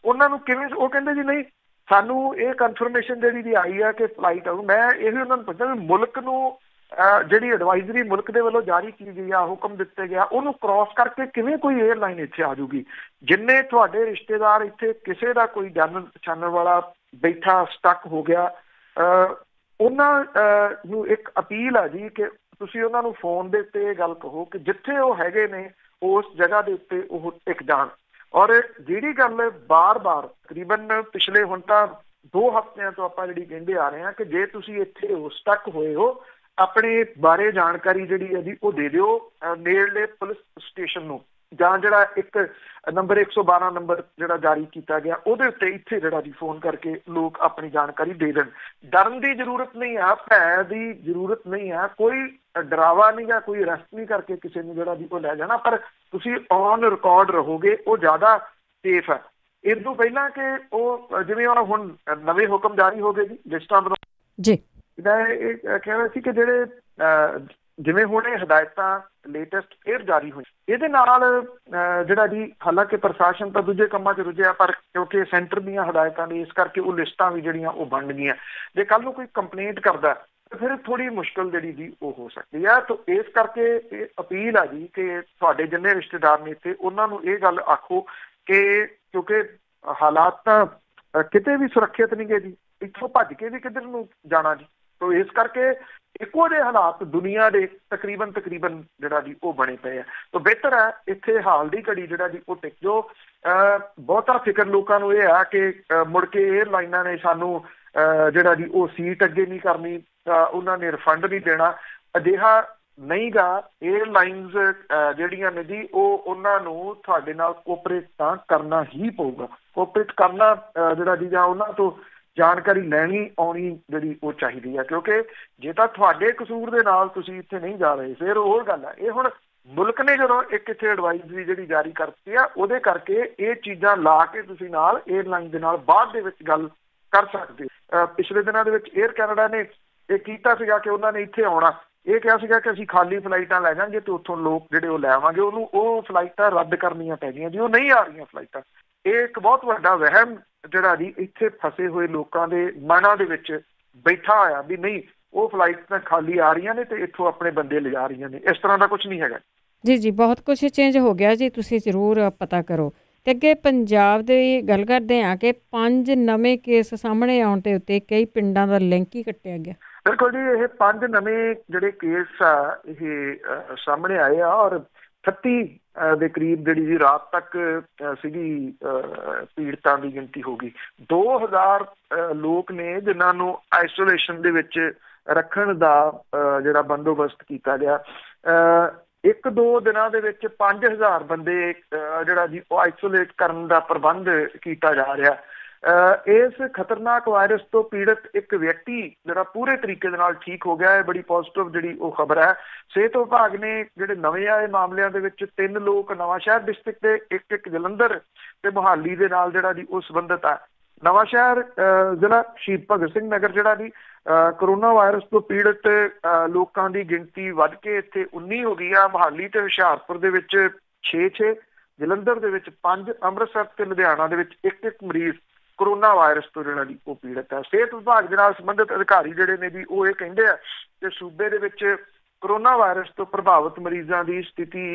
ਉਹਨਾਂ ਨੂੰ ਕਿਵੇਂ, ਉਹ ਕਹਿੰਦੇ ਜੀ ਨਹੀਂ ਸਾਨੂੰ ਇਹ ਕਨਫਰਮੇਸ਼ਨ ਜਿਹੜੀ ਦੀ ਆਈ ਆ ਕਿ ਫਲਾਈਟ ਆਊ। ਮੈਂ ਇਹ ਵੀ ਉਹਨਾਂ ਨੂੰ ਪੁੱਛਿਆ ਵੀ ਮੁਲਕ ਨੂੰ ਜਿਹੜੀ ਐਡਵਾਈਜ਼ਰੀ ਮੁਲਕ ਦੇ ਵੱਲੋਂ ਜਾਰੀ ਕੀਤੀ ਗਈ ਆ, ਹੁਕਮ ਦਿੱਤੇ ਗਿਆ, ਉਹਨੂੰ ਕ੍ਰਾਸ ਕਰਕੇ ਕਿਵੇਂ ਕੋਈ ਏਅਰਲਾਈਨ ਇੱਥੇ ਆ ਜਾਊਗੀ। ਜਿੰਨੇ ਤੁਹਾਡੇ ਰਿਸ਼ਤੇਦਾਰ ਇੱਥੇ ਕਿਸੇ ਦਾ ਕੋਈ ਜਾਣਨ ਪਛਾਣਨ ਵਾਲਾ ਬੈਠਾ ਸਟਕ ਹੋ ਗਿਆ, ਉਹਨਾਂ ਨੂੰ ਇੱਕ ਅਪੀਲ ਆ ਜੀ ਕਿ ਤੁਸੀਂ ਉਹਨਾਂ ਨੂੰ ਫੋਨ ਦੇ ਉੱਤੇ ਇਹ ਗੱਲ ਕਹੋ ਕਿ ਜਿੱਥੇ ਉਹ ਹੈਗੇ ਨੇ ਉਸ ਜਗ੍ਹਾ ਦੇ ਉੱਤੇ ਉਹ ਟਿਕ ਜਾਣ। ਔਰ ਜਿਹੜੀ ਗੱਲ ਬਾਰ-ਬਾਰ ਤਕਰੀਬਨ ਪਿਛਲੇ ਹੁਣ ਤਾਂ 2 ਹਫ਼ਤਿਆਂ ਤੋਂ ਆਪਾਂ ਜਿਹੜੀ ਕਹਿੰਦੇ ਆ ਰਹੇ ਹਾਂ ਕਿ ਜੇ ਤੁਸੀਂ ਇੱਥੇ ਹੋ ਸਟਕ ਹੋਏ ਹੋ, ਆਪਣੇ ਬਾਰੇ ਜਾਣਕਾਰੀ ਜਿਹੜੀ ਹੈ ਜੀ ਉਹ ਦੇ ਦਿਓ ਨੇੜਲੇ ਪੁਲਿਸ ਸਟੇਸ਼ਨ ਨੂੰ, ਜਾਂ ਜਿਹੜਾ ਇੱਕ ਨੰਬਰ 112 ਨੰਬਰ ਜਿਹੜਾ ਜਾਰੀ ਕੀਤਾ ਗਿਆ ਉਹਦੇ ਉੱਤੇ ਇੱਥੇ ਜਿਹੜਾ ਜੀ ਫੋਨ ਕਰਕੇ ਲੋਕ ਆਪਣੀ ਜਾਣਕਾਰੀ ਦੇ ਦੇਣ। ਡਰਨ ਦੀ ਜ਼ਰੂਰਤ ਨਹੀਂ ਆ, ਭੈ ਦੀ ਜ਼ਰੂਰਤ ਨਹੀਂ ਆ, ਕੋਈ ਡਰਾਵਾ ਨਹੀਂ ਗਾ, ਕੋਈ ਅਰੈਸਟ ਨਹੀਂ ਕਰਕੇ ਕਿਸੇ ਨੂੰ ਜਿਹੜਾ ਜੀ ਉਹ ਲੈ ਜਾਣਾ, ਪਰ ਤੁਸੀਂ ਔਨ ਰਿਕਾਰਡ ਰਹੋਗੇ ਉਹ ਜ਼ਿਆਦਾ ਸੇਫ ਹੈ। ਇਸ ਤੋਂ ਪਹਿਲਾਂ ਕਿ ਉਹ ਜਿਵੇਂ ਹੁਣ ਨਵੇਂ ਹੁਕਮ ਜਾਰੀ ਹੋ ਗਏ ਜੀ ਲਿਸਟਾਂ ਬਣਾਉਣ
ਜੀ,
ਮੈਂ ਇਹ ਕਹਿਣਾ ਸੀ ਕਿ ਜਿਹੜੇ ਜਿਵੇਂ ਹੁਣ ਇਹ ਹਦਾਇਤਾਂ ਲੇਟੈਸਟ ਫੇਰ ਜਾਰੀ ਹੋਈ, ਇਹਦੇ ਨਾਲ ਜਿਹੜਾ ਜੀ ਹਾਲਾਂਕਿ ਪ੍ਰਸ਼ਾਸਨ ਤਾਂ ਦੂਜੇ ਕੰਮਾਂ 'ਚ ਰੁੱਝਿਆ, ਪਰ ਕਿਉਂਕਿ ਸੈਂਟਰ ਦੀਆਂ ਹਦਾਇਤਾਂ ਨੇ ਇਸ ਕਰਕੇ ਉਹ ਲਿਸਟਾਂ ਵੀ ਜਿਹੜੀਆਂ ਉਹ ਬਣ ਗਈਆਂ। ਜੇ ਕੱਲ੍ਹ ਨੂੰ ਕੋਈ ਕੰਪਲੇਂਟ ਕਰਦਾ ਤਾਂ ਫਿਰ ਥੋੜ੍ਹੀ ਮੁਸ਼ਕਿਲ ਜਿਹੜੀ ਜੀ ਉਹ ਹੋ ਸਕਦੀ ਹੈ। ਤਾਂ ਇਸ ਕਰਕੇ ਇਹ ਅਪੀਲ ਆ ਜੀ ਕਿ ਤੁਹਾਡੇ ਜਿੰਨੇ ਰਿਸ਼ਤੇਦਾਰ ਨੇ ਇੱਥੇ ਉਹਨਾਂ ਨੂੰ ਇਹ ਗੱਲ ਆਖੋ ਕਿ ਕਿਉਂਕਿ ਹਾਲਾਤ ਤਾਂ ਕਿਤੇ ਵੀ ਸੁਰੱਖਿਅਤ ਨਹੀਂ ਗੇ ਜੀ, ਇੱਥੋਂ ਭੱਜ ਕੇ ਵੀ ਕਿੱਧਰ ਨੂੰ ਜਾਣਾ ਜੀ। ਤੋ ਇਸ ਕਰਕੇ ਇੱਕੋ ਜਿਹੇ ਹਾਲਾਤ ਦੁਨੀਆ ਦੇ ਤਕਰੀਬਨ ਜਿਹੜਾ ਜੀ ਉਹ ਬਣੇ ਪਏ ਆ। ਤਾਂ ਬਿਹਤਰ ਹੈ ਇੱਥੇ ਹਾਲ ਦੀ ਘੜੀ ਜਿਹੜਾ ਜੀ ਉਹ ਟਿਕ ਜੋ। ਬਹੁਤਾ ਫਿਕਰ ਲੋਕਾਂ ਨੂੰ ਇਹ ਆ ਕਿ ਮੁੜ ਕੇ ਏਅਰਲਾਈਨਾਂ ਨੇ ਸਾਨੂੰ ਜਿਹੜਾ ਜੀ ਉਹ ਸੀਟ ਅੱਗੇ ਨਹੀਂ ਕਰਨੀ, ਉਹਨਾਂ ਨੇ ਰਿਫੰਡ ਨਹੀਂ ਦੇਣਾ। ਅਜਿਹਾ ਨਹੀਂ ਗਾ। ਏਅਰਲਾਈਨਸ ਜਿਹੜੀਆਂ ਨੇ ਜੀ ਉਹ ਉਹਨਾਂ ਨੂੰ ਤੁਹਾਡੇ ਨਾਲ ਕੋਆਪਰੇਟ ਤਾਂ ਕਰਨਾ ਹੀ ਪਊਗਾ। ਕੋਆਪਰੇਟ ਕਰਨਾ ਜਿਹੜਾ ਜੀ ਜਾਂ ਉਹਨਾਂ ਤੋਂ ਜਾਣਕਾਰੀ ਲੈਣੀ ਆਉਣੀ ਜਿਹੜੀ ਉਹ ਚਾਹੀਦੀ ਹੈ, ਕਿਉਂਕਿ ਜੇ ਤਾਂ ਤੁਹਾਡੇ ਕਸੂਰ ਦੇ ਨਾਲ ਤੁਸੀਂ ਇੱਥੇ ਨਹੀਂ ਜਾ ਰਹੇ ਫਿਰ ਹੋਰ ਗੱਲ ਹੈ। ਇਹ ਹੁਣ ਮੁਲਕ ਨੇ ਜਦੋਂ ਇੱਕ ਇੱਥੇ ਐਡਵਾਈਜ਼ਰੀ ਜਿਹੜੀ ਜਾਰੀ ਕਰਤੀ ਆ ਉਹਦੇ ਕਰਕੇ ਇਹ ਚੀਜ਼ਾਂ ਲਾ ਕੇ ਤੁਸੀਂ ਨਾਲ ਏਅਰਲਾਈਨ ਦੇ ਨਾਲ ਬਾਅਦ ਦੇ ਵਿੱਚ ਗੱਲ ਕਰ ਸਕਦੇ। ਪਿਛਲੇ ਦਿਨਾਂ ਦੇ ਵਿੱਚ ਏਅਰ ਕੈਨੇਡਾ ਨੇ ਇਹ ਕੀਤਾ ਸੀਗਾ ਕਿ ਉਹਨਾਂ ਨੇ ਇੱਥੇ ਆਉਣਾ, ਇਹ ਕਿਹਾ ਸੀਗਾ ਕਿ ਅਸੀਂ ਖਾਲੀ ਫਲਾਈਟਾਂ ਲੈ ਜਾਵਾਂਗੇ ਤੇ ਉੱਥੋਂ ਲੋਕ ਜਿਹੜੇ ਉਹ ਲੈ ਆਵਾਂਗੇ। ਉਹਨੂੰ ਉਹ ਫਲਾਈਟਾਂ ਰੱਦ ਕਰਨੀਆਂ ਪੈ ਗਈਆਂ ਜੀ, ਉਹ ਨਹੀਂ ਆ ਰਹੀਆਂ ਫਲਾਈਟਾਂ। ਇਹ ਇੱਕ ਬਹੁਤ ਵੱਡਾ ਵਹਿਮ ਜਿਹੜਾ ਜੀ ਇੱਥੇ ਫਸੇ ਹੋਏ ਲੋਕਾਂ ਦੇ ਮਨਾਂ ਦੇ ਵਿੱਚ ਬੈਠਾ ਹੋਇਆ ਵੀ ਨਹੀਂ ਉਹ ਫਲਾਈਟ ਤਾਂ ਖਾਲੀ ਆ ਰਹੀਆਂ ਨੇ ਤੇ ਇੱਥੋਂ ਆਪਣੇ ਬੰਦੇ ਲਿਜਾ ਰਹੀਆਂ ਨੇ। ਇਸ ਤਰ੍ਹਾਂ ਦਾ ਕੁਝ ਨਹੀਂ ਹੈਗਾ
ਜੀ। ਜੀ ਬਹੁਤ ਕੁਝ ਚੇਂਜ ਹੋ ਗਿਆ ਜੀ, ਤੁਸੀਂ ਜ਼ਰੂਰ ਪਤਾ ਕਰੋ। ਤੇ ਅੱਗੇ ਪੰਜਾਬ ਦੀ ਗੱਲ ਕਰਦੇ ਹਾਂ ਕਿ 5 ਨਵੇਂ ਕੇਸ ਸਾਹਮਣੇ ਆਉਣ ਦੇ ਉੱਤੇ ਕਈ ਪਿੰਡਾਂ ਦਾ ਲਿੰਕ ਹੀ ਕੱਟਿਆ ਗਿਆ।
ਬਿਲਕੁਲ ਜੀ, ਇਹ 5 ਨਵੇਂ ਜਿਹੜੇ ਕੇਸ ਆ ਇਹ ਸਾਹਮਣੇ ਆਏ ਆ ਔਰ 38 ਦੇ ਕਰੀਬ ਜਿਹੜੀ ਜੀ ਰਾਤ ਤੱਕ ਸੀਗੀ ਪੀੜਤਾਂ ਦੀ ਗਿਣਤੀ ਹੋ ਗਈ। 2000 ਲੋਕ ਨੇ ਜਿਨ੍ਹਾਂ ਨੂੰ ਆਈਸੋਲੇਸ਼ਨ ਦੇ ਵਿੱਚ ਰੱਖਣ ਦਾ ਜਿਹੜਾ ਬੰਦੋਬਸਤ ਕੀਤਾ ਗਿਆ। 1-2 ਦਿਨਾਂ ਦੇ ਵਿੱਚ 5000 ਬੰਦੇ ਜਿਹੜਾ ਜੀ ਉਹ ਆਈਸੋਲੇਟ ਕਰਨ ਦਾ ਪ੍ਰਬੰਧ ਕੀਤਾ ਜਾ ਰਿਹਾ। ਇਸ ਖਤਰਨਾਕ ਵਾਇਰਸ ਤੋਂ ਪੀੜਤ ਇੱਕ ਵਿਅਕਤੀ ਜਿਹੜਾ ਪੂਰੇ ਤਰੀਕੇ ਦੇ ਨਾਲ ਠੀਕ ਹੋ ਗਿਆ ਹੈ, ਬੜੀ ਪੋਜ਼ਿਟਿਵ ਜਿਹੜੀ ਉਹ ਖਬਰ ਹੈ। ਸਿਹਤ ਵਿਭਾਗ ਨੇ ਜਿਹੜੇ ਨਵੇਂ ਆਏ ਮਾਮਲਿਆਂ ਦੇ ਵਿੱਚ 3 ਲੋਕ ਨਵਾਂਸ਼ਹਿਰ ਡਿਸਟ੍ਰਿਕਟ ਦੇ, ਇੱਕ ਜਲੰਧਰ ਤੇ ਮੁਹਾਲੀ ਦੇ ਨਾਲ ਜਿਹੜਾ ਜੀ ਉਹ ਸੰਬੰਧਿਤ ਹੈ। ਨਵਾਂਸ਼ਹਿਰ ਜ਼ਿਲ੍ਹਾ ਸ਼ਹੀਦ ਭਗਤ ਸਿੰਘ ਨਗਰ ਜਿਹੜਾ ਜੀ ਕਰੋਨਾ ਵਾਇਰਸ ਤੋਂ ਪੀੜਤ ਲੋਕਾਂ ਦੀ ਗਿਣਤੀ ਵੱਧ ਕੇ ਇੱਥੇ 19 ਹੋ ਗਈ ਆ। ਮੁਹਾਲੀ ਤੇ ਹੁਸ਼ਿਆਰਪੁਰ ਦੇ ਵਿੱਚ 6-6, ਜਲੰਧਰ ਦੇ ਵਿੱਚ 5, ਅੰਮ੍ਰਿਤਸਰ ਤੇ ਲੁਧਿਆਣਾ ਦੇ ਵਿੱਚ 1-1 ਮਰੀਜ਼ ਕਰੋਨਾ ਵਾਇਰਸ ਤੋਂ ਜਿਹੜਾ ਜੀ ਉਹ ਪੀੜਤ ਹੈ। ਸਿਹਤ ਵਿਭਾਗ ਦੇ ਨਾਲ ਸੰਬੰਧਿਤ ਅਧਿਕਾਰੀ ਜਿਹੜੇ ਨੇ ਜੀ ਉਹ ਇਹ ਕਹਿੰਦੇ ਆ ਕਿ ਸੂਬੇ ਦੇ ਵਿੱਚ ਕਰੋਨਾ ਵਾਇਰਸ ਤੋਂ ਪ੍ਰਭਾਵਿਤ ਮਰੀਜ਼ਾਂ ਦੀ ਸਥਿਤੀ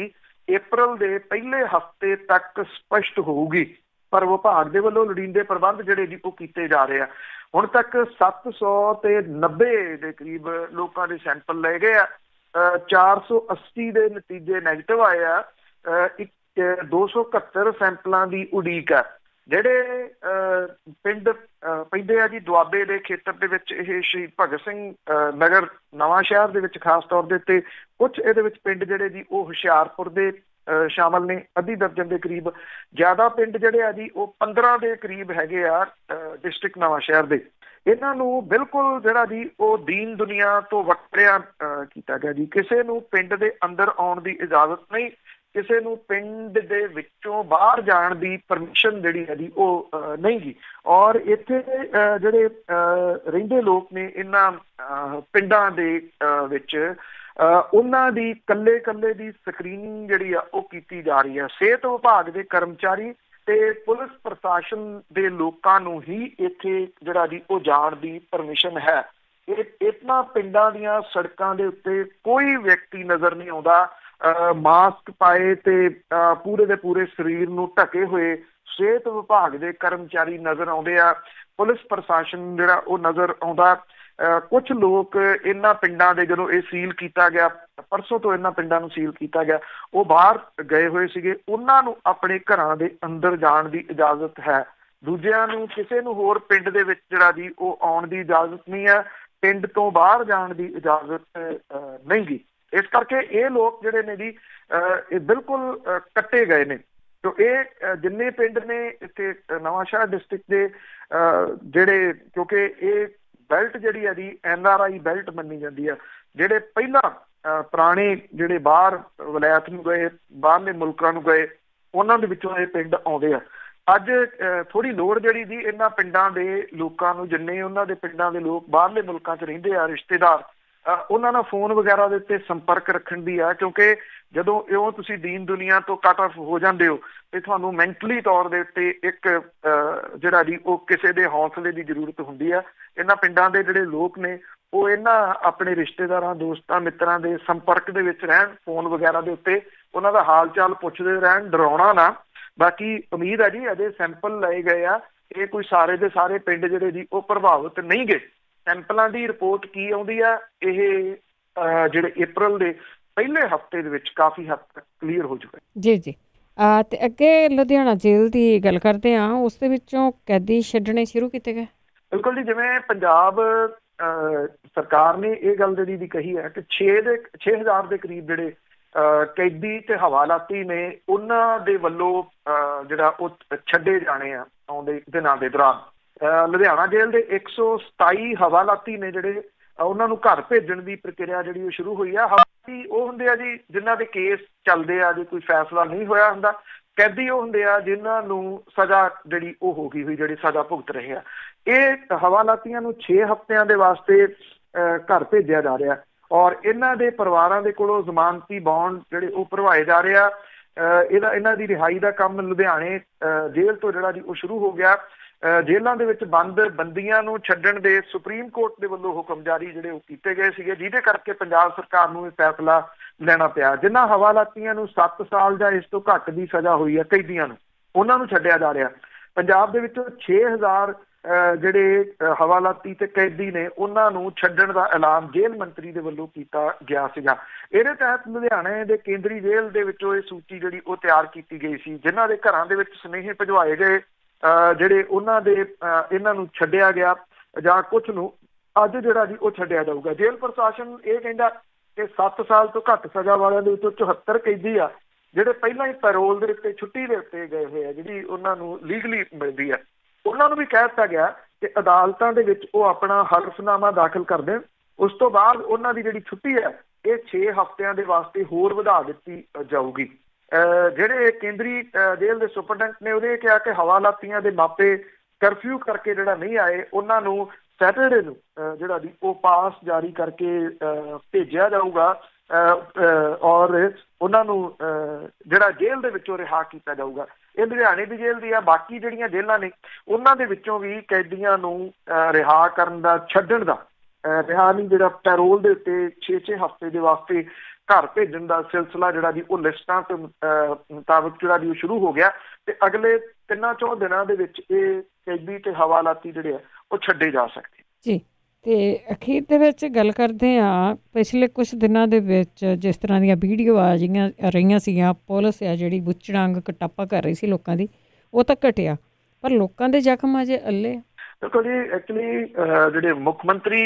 ਅਪ੍ਰੈਲ ਦੇ ਪਹਿਲੇ ਹਫ਼ਤੇ ਤੱਕ ਸਪਸ਼ਟ ਹੋਊਗੀ, ਪਰ ਵਿਭਾਗ ਦੇ ਵੱਲੋਂ ਲੋੜੀਂਦੇ ਪ੍ਰਬੰਧ ਜਿਹੜੇ ਜੀ ਉਹ ਕੀਤੇ ਜਾ ਰਹੇ ਆ। ਹੁਣ ਤੱਕ 790 ਦੇ ਕਰੀਬ ਲੋਕਾਂ ਦੇ ਸੈਂਪਲ ਲਏ ਗਏ ਆ। 480 ਦੇ ਨਤੀਜੇ ਨੈਗੇਟਿਵ ਆਏ ਆ। 271 ਸੈਂਪਲਾਂ ਦੀ ਉਡੀਕ ਹੈ। ਜਿਹੜੇ ਪਿੰਡ ਪੈਂਦੇ ਆ ਜੀ ਦੁਆਬੇ ਦੇ ਖੇਤਰ ਦੇ ਵਿੱਚ, ਇਹ ਸ਼ਹੀਦ ਭਗਤ ਸਿੰਘ ਨਗਰ ਨਵਾਂਸ਼ਹਿਰ ਦੇ ਵਿੱਚ ਖਾਸ ਤੌਰ ਦੇ ਉੱਤੇ ਕੁਝ ਇਹਦੇ ਵਿੱਚ ਪਿੰਡ ਜਿਹੜੇ ਜੀ ਉਹ ਹੁਸ਼ਿਆਰਪੁਰ ਦੇ ਸ਼ਾਮਲ ਨੇ, ਅੱਧੀ ਦਰਜਨ ਦੇ ਕਰੀਬ। ਜ਼ਿਆਦਾ ਪਿੰਡ ਜਿਹੜੇ ਆ ਜੀ ਉਹ 15 ਦੇ ਕਰੀਬ ਹੈਗੇ ਆ ਡਿਸਟ੍ਰਿਕਟ ਨਵਾਂਸ਼ਹਿਰ ਦੇ। ਇਹਨਾਂ ਨੂੰ ਬਿਲਕੁਲ ਜਿਹੜਾ ਜੀ ਉਹ ਦੀਨ ਦੁਨੀਆ ਤੋਂ ਵੱਖਰਿਆ ਕੀਤਾ ਗਿਆ ਜੀ। ਕਿਸੇ ਨੂੰ ਪਿੰਡ ਦੇ ਅੰਦਰ ਆਉਣ ਦੀ ਇਜਾਜ਼ਤ ਨਹੀਂ, ਕਿਸੇ ਨੂੰ ਪਿੰਡ ਦੇ ਵਿੱਚੋਂ ਬਾਹਰ ਜਾਣ ਦੀ ਪਰਮਿਸ਼ਨ ਜਿਹੜੀ ਹੈ ਜੀ ਉਹ ਨਹੀਂ ਗੀ। ਔਰ ਇੱਥੇ ਜਿਹੜੇ ਰਹਿੰਦੇ ਲੋਕ ਨੇ ਇਹਨਾਂ ਪਿੰਡਾਂ ਦੇ ਵਿੱਚ ਉਹਨਾਂ ਦੀ ਕੱਲੇ ਦੀ ਸਕਰੀਨਿੰਗ ਜਿਹੜੀ ਆ ਉਹ ਕੀਤੀ ਜਾ ਰਹੀ ਹੈ। ਸਿਹਤ ਵਿਭਾਗ ਦੇ ਕਰਮਚਾਰੀ ਤੇ ਪੁਲਿਸ ਪ੍ਰਸ਼ਾਸਨ ਦੇ ਲੋਕਾਂ ਨੂੰ ਹੀ ਇੱਥੇ ਜਿਹੜਾ ਜੀ ਉਹ ਜਾਣ ਦੀ ਪਰਮਿਸ਼ਨ ਹੈ। ਇਹਨਾਂ ਪਿੰਡਾਂ ਦੀਆਂ ਸੜਕਾਂ ਦੇ ਉੱਤੇ ਕੋਈ ਵਿਅਕਤੀ ਨਜ਼ਰ ਨਹੀਂ ਆਉਂਦਾ ਮਾਸਕ ਪਾਏ ਤੇ ਪੂਰੇ ਦੇ ਪੂਰੇ ਸਰੀਰ ਨੂੰ ਢਕੇ ਹੋਏ। ਸਿਹਤ ਵਿਭਾਗ ਦੇ ਕਰਮਚਾਰੀ ਨਜ਼ਰ ਆਉਂਦੇ ਆ, ਪੁਲਿਸ ਪ੍ਰਸ਼ਾਸਨ ਜਿਹੜਾ ਉਹ ਨਜ਼ਰ ਆਉਂਦਾ। ਕੁਝ ਲੋਕ ਇਹਨਾਂ ਪਿੰਡਾਂ ਦੇ ਜਦੋਂ ਇਹ ਸੀਲ ਕੀਤਾ ਗਿਆ, ਪਰਸੋਂ ਤੋਂ ਇਹਨਾਂ ਪਿੰਡਾਂ ਨੂੰ ਸੀਲ ਕੀਤਾ ਗਿਆ, ਉਹ ਬਾਹਰ ਗਏ ਹੋਏ ਸੀਗੇ, ਉਹਨਾਂ ਨੂੰ ਆਪਣੇ ਘਰਾਂ ਦੇ ਅੰਦਰ ਜਾਣ ਦੀ ਇਜਾਜ਼ਤ ਹੈ। ਦੂਜਿਆਂ ਨੂੰ ਕਿਸੇ ਨੂੰ ਹੋਰ ਪਿੰਡ ਦੇ ਵਿੱਚ ਜਿਹੜਾ ਜੀ ਉਹ ਆਉਣ ਦੀ ਇਜਾਜ਼ਤ ਨਹੀਂ ਹੈ। ਪਿੰਡ ਤੋਂ ਬਾਹਰ ਜਾਣ ਦੀ ਇਜਾਜ਼ਤ ਨਹੀਂ ਗੀ। ਇਸ ਕਰਕੇ ਇਹ ਲੋਕ ਜਿਹੜੇ ਨੇ ਜੀ ਇਹ ਬਿਲਕੁਲ ਕੱਟੇ ਗਏ ਨੇ। ਤੋ ਇਹ ਜਿੰਨੇ ਪਿੰਡ ਨੇ ਇੱਥੇ ਨਵਾਂਸ਼ਹਿਰ ਡਿਸਟ੍ਰਿਕਟ ਦੇ ਜਿਹੜੇ, ਕਿਉਂਕਿ ਇਹ ਬੈਲਟ ਜਿਹੜੀ ਹੈ ਜੀ NRI ਬੈਲਟ ਮੰਨੀ ਜਾਂਦੀ ਆ। ਜਿਹੜੇ ਪਹਿਲਾਂ ਪੁਰਾਣੇ ਜਿਹੜੇ ਬਾਹਰ ਵਲਾਇਤ ਨੂੰ ਗਏ, ਬਾਹਰਲੇ ਮੁਲਕਾਂ ਨੂੰ ਗਏ, ਉਹਨਾਂ ਦੇ ਵਿੱਚੋਂ ਇਹ ਪਿੰਡ ਆਉਂਦੇ ਆ। ਅੱਜ ਥੋੜ੍ਹੀ ਲੋੜ ਜਿਹੜੀ ਜੀ ਇਹਨਾਂ ਪਿੰਡਾਂ ਦੇ ਲੋਕਾਂ ਨੂੰ, ਜਿੰਨੇ ਉਹਨਾਂ ਦੇ ਪਿੰਡਾਂ ਦੇ ਲੋਕ ਬਾਹਰਲੇ ਮੁਲਕਾਂ 'ਚ ਰਹਿੰਦੇ ਆ ਰਿਸ਼ਤੇਦਾਰ, ਉਹਨਾਂ ਨਾਲ ਫੋਨ ਵਗੈਰਾ ਦੇ ਉੱਤੇ ਸੰਪਰਕ ਰੱਖਣ ਦੀ ਆ। ਕਿਉਂਕਿ ਜਦੋਂ ਇਉਂ ਤੁਸੀਂ ਦੀਨ ਦੁਨੀਆ ਤੋਂ ਕੱਟ ਆਫ ਹੋ ਜਾਂਦੇ ਹੋ ਤੇ ਤੁਹਾਨੂੰ ਮੈਂਟਲੀ ਤੌਰ ਦੇ ਉੱਤੇ ਇੱਕ ਜਿਹੜਾ ਜੀ ਉਹ ਕਿਸੇ ਦੇ ਹੌਸਲੇ ਦੀ ਜ਼ਰੂਰਤ ਹੁੰਦੀ ਆ। ਇਹਨਾਂ ਪਿੰਡਾਂ ਦੇ ਜਿਹੜੇ ਲੋਕ ਨੇ ਉਹ ਇਹਨਾਂ ਆਪਣੇ ਰਿਸ਼ਤੇਦਾਰਾਂ, ਦੋਸਤਾਂ, ਮਿੱਤਰਾਂ ਦੇ ਸੰਪਰਕ ਦੇ ਵਿੱਚ ਰਹਿਣ, ਫੋਨ ਵਗੈਰਾ ਦੇ ਉੱਤੇ ਉਹਨਾਂ ਦਾ ਹਾਲ ਚਾਲ ਪੁੱਛਦੇ ਰਹਿਣ, ਡਰਾਉਣਾ ਨਾ। ਬਾਕੀ ਉਮੀਦ ਹੈ ਜੀ ਅਜੇ ਸੈਂਪਲ ਲਏ ਗਏ ਆ, ਇਹ ਕੋਈ ਸਾਰੇ ਦੇ ਸਾਰੇ ਪਿੰਡ ਜਿਹੜੇ ਜੀ ਉਹ ਪ੍ਰਭਾਵਿਤ ਨਹੀਂ ਗਏ। ਸੈਂਪਲਾਂ ਦੀ ਰਿਪੋਰਟ ਕੀ ਆਉਂਦੀ ਆ, ਇਹ ਜਿਹੜੇ April ਦੇ ਪਹਿਲੇ ਹਫ਼ਤੇ ਦੇ ਵਿੱਚ ਕਾਫੀ ਹੱਦ ਤੱਕ ਕਲੀਅਰ ਹੋ ਚੁੱਕਾ।
ਜੀ ਜੀ। ਤੇ ਅੱਗੇ ਲੁਧਿਆਣਾ ਜੇਲ੍ਹ ਦੀ ਗੱਲ ਕਰਦੇ ਹਾਂ, ਉਸ ਦੇ ਵਿੱਚੋਂ ਕੈਦੀ ਛੱਡਣੇ ਸ਼ੁਰੂ ਕੀਤੇ ਗਏ।
ਬਿਲਕੁਲ ਜੀ, ਜਿਵੇਂ ਪੰਜਾਬ ਸਰਕਾਰ ਨੇ ਇਹ ਗੱਲ ਜਿਹੜੀ ਦੀ ਕਹੀ ਹੈ ਕਿ 6,000 ਦੇ ਕਰੀਬ ਜਿਹੜੇ ਕੈਦੀ ਤੇ ਹਵਾਲਾਤੀ ਨੇ, ਉਹਨਾਂ ਦੇ ਵੱਲੋਂ ਜਿਹੜਾ ਉਹ ਛੱਡੇ ਜਾਣੇ ਆ ਆਉਂਦੇ ਦਿਨਾਂ ਦੇ ਦੌਰਾਨ। ਲੁਧਿਆਣਾ ਜੇਲ੍ਹ ਦੇ 127 ਹਵਾਲਾਤੀ ਨੇ ਜਿਹੜੇ ਉਹਨਾਂ ਨੂੰ ਘਰ ਭੇਜਣ ਦੀ ਪ੍ਰਕਿਰਿਆ ਜਿਹੜੀ ਉਹ ਸ਼ੁਰੂ ਹੋਈ ਆ। ਹਵਾਲਾਤੀ ਉਹ ਹੁੰਦੇ ਆ ਜੀ ਜਿਨ੍ਹਾਂ ਦੇ ਕੇਸ ਚੱਲਦੇ ਆ, ਜੇ ਕੋਈ ਫੈਸਲਾ ਨਹੀਂ ਹੋਇਆ ਹੁੰਦਾ। ਕੈਦੀ ਉਹ ਹੁੰਦੇ ਆ ਜਿਨ੍ਹਾਂ ਨੂੰ ਸਜ਼ਾ ਜਿਹੜੀ ਉਹ ਹੋ ਗਈ ਹੋਈ, ਜਿਹੜੀ ਸਜ਼ਾ ਭੁਗਤ ਰਹੇ ਆ। ਇਹ ਹਵਾਲਾਤੀਆਂ ਨੂੰ 6 ਹਫ਼ਤਿਆਂ ਦੇ ਵਾਸਤੇ ਘਰ ਭੇਜਿਆ ਜਾ ਰਿਹਾ ਔਰ ਇਹਨਾਂ ਦੇ ਪਰਿਵਾਰਾਂ ਦੇ ਕੋਲੋਂ ਜ਼ਮਾਨਤੀ ਬੌਂਡ ਜਿਹੜੇ ਉਹ ਭਰਵਾਏ ਜਾ ਰਹੇ ਆ। ਇਹਨਾਂ ਦੀ ਰਿਹਾਈ ਦਾ ਕੰਮ ਲੁਧਿਆਣੇ ਜੇਲ੍ਹ ਤੋਂ ਜਿਹੜਾ ਜੀ ਉਹ ਸ਼ੁਰੂ ਹੋ ਗਿਆ। ਜੇਲ੍ਹਾਂ ਦੇ ਵਿੱਚ ਬੰਦ ਬੰਦੀਆਂ ਨੂੰ ਛੱਡਣ ਦੇ ਸੁਪਰੀਮ ਕੋਰਟ ਦੇ ਵੱਲੋਂ ਹੁਕਮ ਜਾਰੀ ਜਿਹੜੇ ਉਹ ਕੀਤੇ ਗਏ ਸੀਗੇ, ਜਿਹਦੇ ਕਰਕੇ ਪੰਜਾਬ ਸਰਕਾਰ ਨੂੰ ਇਹ ਫੈਸਲਾ ਲੈਣਾ ਪਿਆ। ਜਿਨ੍ਹਾਂ ਹਵਾਲਾਤੀਆਂ ਨੂੰ 7 ਸਾਲ ਜਾਂ ਇਸ ਤੋਂ ਘੱਟ ਦੀ ਸਜ਼ਾ ਹੋਈ ਹੈ ਕੈਦੀਆਂ ਨੂੰ, ਉਹਨਾਂ ਨੂੰ ਛੱਡਿਆ ਜਾ ਰਿਹਾ। ਪੰਜਾਬ ਦੇ ਵਿੱਚੋਂ 6,000 ਜਿਹੜੇ ਹਵਾਲਾਤੀ ਤੇ ਕੈਦੀ ਨੇ, ਉਹਨਾਂ ਨੂੰ ਛੱਡਣ ਦਾ ਐਲਾਨ ਜੇਲ੍ਹ ਮੰਤਰੀ ਦੇ ਵੱਲੋਂ ਕੀਤਾ ਗਿਆ ਸੀਗਾ। ਇਹਦੇ ਤਹਿਤ ਲੁਧਿਆਣੇ ਦੇ ਕੇਂਦਰੀ ਜੇਲ੍ਹ ਦੇ ਵਿੱਚੋਂ ਇਹ ਸੂਚੀ ਜਿਹੜੀ ਉਹ ਤਿਆਰ ਕੀਤੀ ਗਈ ਸੀ, ਜਿਨ੍ਹਾਂ ਦੇ ਘਰਾਂ ਦੇ ਵਿੱਚ ਸੁਨੇਹੇ ਭਿਜਵਾਏ ਗਏ, ਜਿਹੜੇ ਉਹਨਾਂ ਦੇ ਇਹਨਾਂ ਨੂੰ ਛੱਡਿਆ ਗਿਆ ਜਾਂ ਕੁਝ ਨੂੰ ਅੱਜ ਜਿਹੜਾ ਜੀ ਉਹ ਛੱਡਿਆ ਜਾਊਗਾ। ਜੇਲ੍ਹ ਪ੍ਰਸ਼ਾਸਨ ਇਹ ਕਹਿੰਦਾ ਕਿ 7 ਸਾਲ ਤੋਂ ਘੱਟ ਸਜ਼ਾ ਵਾਲਿਆਂ ਦੇ ਵਿੱਚੋਂ 74 ਕੈਦੀ ਆ ਜਿਹੜੇ ਪਹਿਲਾਂ ਹੀ ਪੈਰੋਲ ਦੇ ਉੱਤੇ ਛੁੱਟੀ ਦੇ ਉੱਤੇ ਗਏ ਹੋਏ ਆ, ਜਿਹੜੀ ਉਹਨਾਂ ਨੂੰ ਲੀਗਲੀ ਮਿਲਦੀ ਆ। ਉਹਨਾਂ ਨੂੰ ਵੀ ਕਹਿ ਦਿੱਤਾ ਗਿਆ ਕਿ ਅਦਾਲਤਾਂ ਦੇ ਵਿੱਚ ਉਹ ਆਪਣਾ ਹਲਫਨਾਮਾ ਦਾਖਲ ਕਰ ਦੇਣ। ਉਸ ਤੋਂ ਬਾਅਦ ਉਹਨਾਂ ਦੀ ਜਿਹੜੀ ਛੁੱਟੀ ਹੈ ਇਹ 6 ਹਫ਼ਤਿਆਂ ਦੇ ਵਾਸਤੇ ਹੋਰ ਵਧਾ ਦਿੱਤੀ ਜਾਊਗੀ। ਜਿਹੜੇ ਕੇਂਦਰੀ ਜੇਲ੍ਹ ਦੇ ਸੁਪਰਡੈਂਟ ਨੇ ਉਹਨੇ ਕਿਹਾ ਕਿ ਹਵਾਲਾਤੀਆਂ ਦੇ ਮਾਪੇ ਕਰਫਿਊ ਕਰਕੇ ਜਿਹੜਾ ਨਹੀਂ ਆਏ, ਉਹਨਾਂ ਨੂੰ ਸੈਟਰਡੇ ਨੂੰ ਜਿਹੜਾ ਦੀ ਉਹ ਪਾਸ ਜਾਰੀ ਕਰਕੇ ਭੇਜਿਆ ਜਾਊਗਾ ਔਰ ਉਹਨਾਂ ਨੂੰ ਜਿਹੜਾ ਜੇਲ੍ਹ ਦੇ ਵਿੱਚੋਂ ਰਿਹਾ ਕੀਤਾ ਜਾਊਗਾ। ਇਹ ਲੁਧਿਆਣੇ ਦੀ ਜੇਲ੍ਹ ਦੀ ਆ। ਬਾਕੀ ਜਿਹੜੀਆਂ ਜੇਲ੍ਹਾਂ ਨੇ ਉਹਨਾਂ ਦੇ ਵਿੱਚੋਂ ਵੀ ਕੈਦੀਆਂ ਨੂੰ ਰਿਹਾ ਕਰਨ ਦਾ, ਛੱਡਣ ਦਾ, ਰਿਹਾ ਨਹੀਂ ਜਿਹੜਾ ਪੈਰੋਲ ਦੇ ਉੱਤੇ 6-6 ਹਫ਼ਤੇ ਦੇ ਵਾਸਤੇ ਘਰ ਭੇਜਣ ਦਾ ਸਿਲਸਿਲਾ ਜਿਹੜਾ ਜੀ ਉਹ ਲਿਸਟਾਂ ਦੇ ਮੁਤਾਬਕ ਜਿਹੜਾ ਜੀ ਉਹ ਸ਼ੁਰੂ ਹੋ ਗਿਆ ਤੇ ਅਗਲੇ 3-4 ਦਿਨਾਂ ਦੇ ਵਿੱਚ ਇਹ ਕੈਦੀ ਤੇ ਹਵਾਲਾਤੀ ਜਿਹੜੇ ਆ ਉਹ ਛੱਡੇ ਜਾ ਸਕਦੇ
ਜੀ। ਤੇ ਅਖੀਰ ਦੇ ਵਿੱਚ ਗੱਲ ਕਰਦੇ ਹਾਂ, ਪਿਛਲੇ ਕੁਝ ਦਿਨਾਂ ਦੇ ਵਿੱਚ ਜਿਸ ਤਰ੍ਹਾਂ ਦੀਆਂ ਵੀਡੀਓ ਆ ਰਹੀਆਂ ਸੀਗੀਆਂ, ਪੁਲਿਸ ਆ ਜਿਹੜੀ ਬੁੱਚੜਾਂਗ ਕਟਾਪਾ ਕਰ ਰਹੀ ਸੀ ਲੋਕਾਂ ਦੀ, ਉਹ ਤਾਂ ਘਟਿਆ, ਪਰ ਲੋਕਾਂ ਦੇ ਜ਼ਖਮ ਅਜੇ ਅੱਲੇ।
ਦੇਖੋ ਜੀ, ਐਕਚੁਅਲੀ ਜਿਹੜੇ ਮੁੱਖ ਮੰਤਰੀ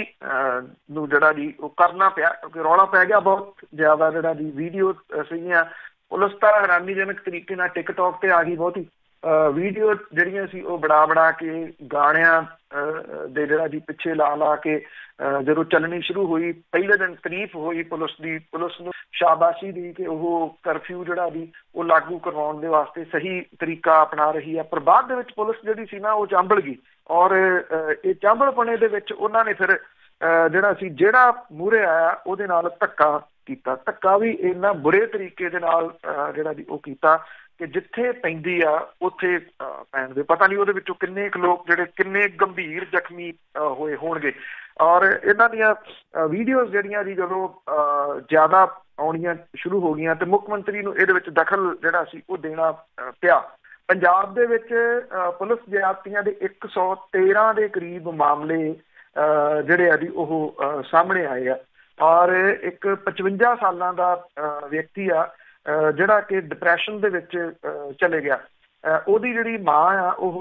ਨੂੰ ਜਿਹੜਾ ਜੀ ਉਹ ਕਰਨਾ ਪਿਆ ਕਿਉਂਕਿ ਰੌਲਾ ਪੈ ਗਿਆ ਬਹੁਤ ਜ਼ਿਆਦਾ। ਜਿਹੜਾ ਜੀ ਵੀਡੀਓ ਸੀਗੀਆਂ, ਪੁਲਿਸ ਤਾਂ ਹੈਰਾਨੀਜਨਕ ਤਰੀਕੇ ਨਾਲ ਟਿਕਟੋਕ ਤੇ ਆ ਗਈ। ਬਹੁਤੀ ਵੀਡੀਓ ਜਿਹੜੀਆਂ ਸੀ ਉਹ ਬਣਾ ਕੇ ਗਾਣਿਆਂ ਦੇ ਜਿਹੜਾ ਜੀ ਪਿੱਛੇ ਲਾ ਕੇ ਜਦੋਂ ਚੱਲਣੀ ਸ਼ੁਰੂ ਹੋਈ, ਪਹਿਲੇ ਦਿਨ ਤਾਰੀਫ ਹੋਈ ਪੁਲਿਸ ਦੀ, ਪੁਲਿਸ ਨੂੰ ਸ਼ਾਬਾਸ਼ੀ ਦੀ ਕਿ ਉਹ ਕਰਫਿਊ ਜਿਹੜਾ ਵੀ ਉਹ ਲਾਗੂ ਕਰਵਾਉਣ ਦੇ ਵਾਸਤੇ ਸਹੀ ਤਰੀਕਾ ਅਪਣਾ ਰਹੀ ਹੈ। ਪਰ ਬਾਅਦ ਦੇ ਵਿੱਚ ਪੁਲਿਸ ਜਿਹੜੀ ਸੀ ਨਾ ਉਹ ਚਾਂਬਲ ਗਈ ਔਰ ਇਹ ਚਾਂਬਲਪਣੇ ਦੇ ਵਿੱਚ ਉਹਨਾਂ ਨੇ ਫਿਰ ਜਿਹੜਾ ਮੂਹਰੇ ਆਇਆ ਉਹਦੇ ਨਾਲ ਧੱਕਾ ਕੀਤਾ। ਧੱਕਾ ਵੀ ਇੰਨਾ ਬੁਰੇ ਤਰੀਕੇ ਦੇ ਨਾਲ ਜਿਹੜਾ ਜੀ ਉਹ ਕੀਤਾ ਕਿ ਜਿੱਥੇ ਪੈਂਦੀ ਆ ਉੱਥੇ ਪੈਣ ਦੇ ਪਤਾ ਨਹੀਂ ਉਹਦੇ ਵਿੱਚੋਂ ਕਿੰਨੇ ਕੁ ਲੋਕ ਜਿਹੜੇ ਕਿੰਨੇ ਗੰਭੀਰ ਜ਼ਖਮੀ ਹੋਏ ਹੋਣਗੇ। ਔਰ ਇਹਨਾਂ ਦੀਆਂ ਵੀਡੀਓਜ਼ ਜਿਹੜੀਆਂ ਜੀ ਜਦੋਂ ਜ਼ਿਆਦਾ ਆਉਣੀਆਂ ਸ਼ੁਰੂ ਹੋ ਗਈਆਂ ਤੇ ਮੁੱਖ ਮੰਤਰੀ ਨੂੰ ਇਹਦੇ ਵਿੱਚ ਦਖਲ ਜਿਹੜਾ ਸੀ ਉਹ ਦੇਣਾ ਪਿਆ। ਪੰਜਾਬ ਦੇ ਵਿੱਚ ਪੁਲਿਸ ਜ਼ਿਆਦਤੀਆਂ ਦੇ 113 ਦੇ ਕਰੀਬ ਮਾਮਲੇ ਜਿਹੜੇ ਆ ਜੀ ਉਹ ਸਾਹਮਣੇ ਆਏ ਆ ਔਰ ਇੱਕ 55 ਸਾਲਾਂ ਦਾ ਵਿਅਕਤੀ ਆ ਜਿਹੜਾ ਕਿ ਡਿਪਰੈਸ਼ਨ ਦੇ ਵਿੱਚ ਚਲੇ ਗਿਆ। ਉਹਦੀ ਜਿਹੜੀ ਮਾਂ ਆ ਉਹ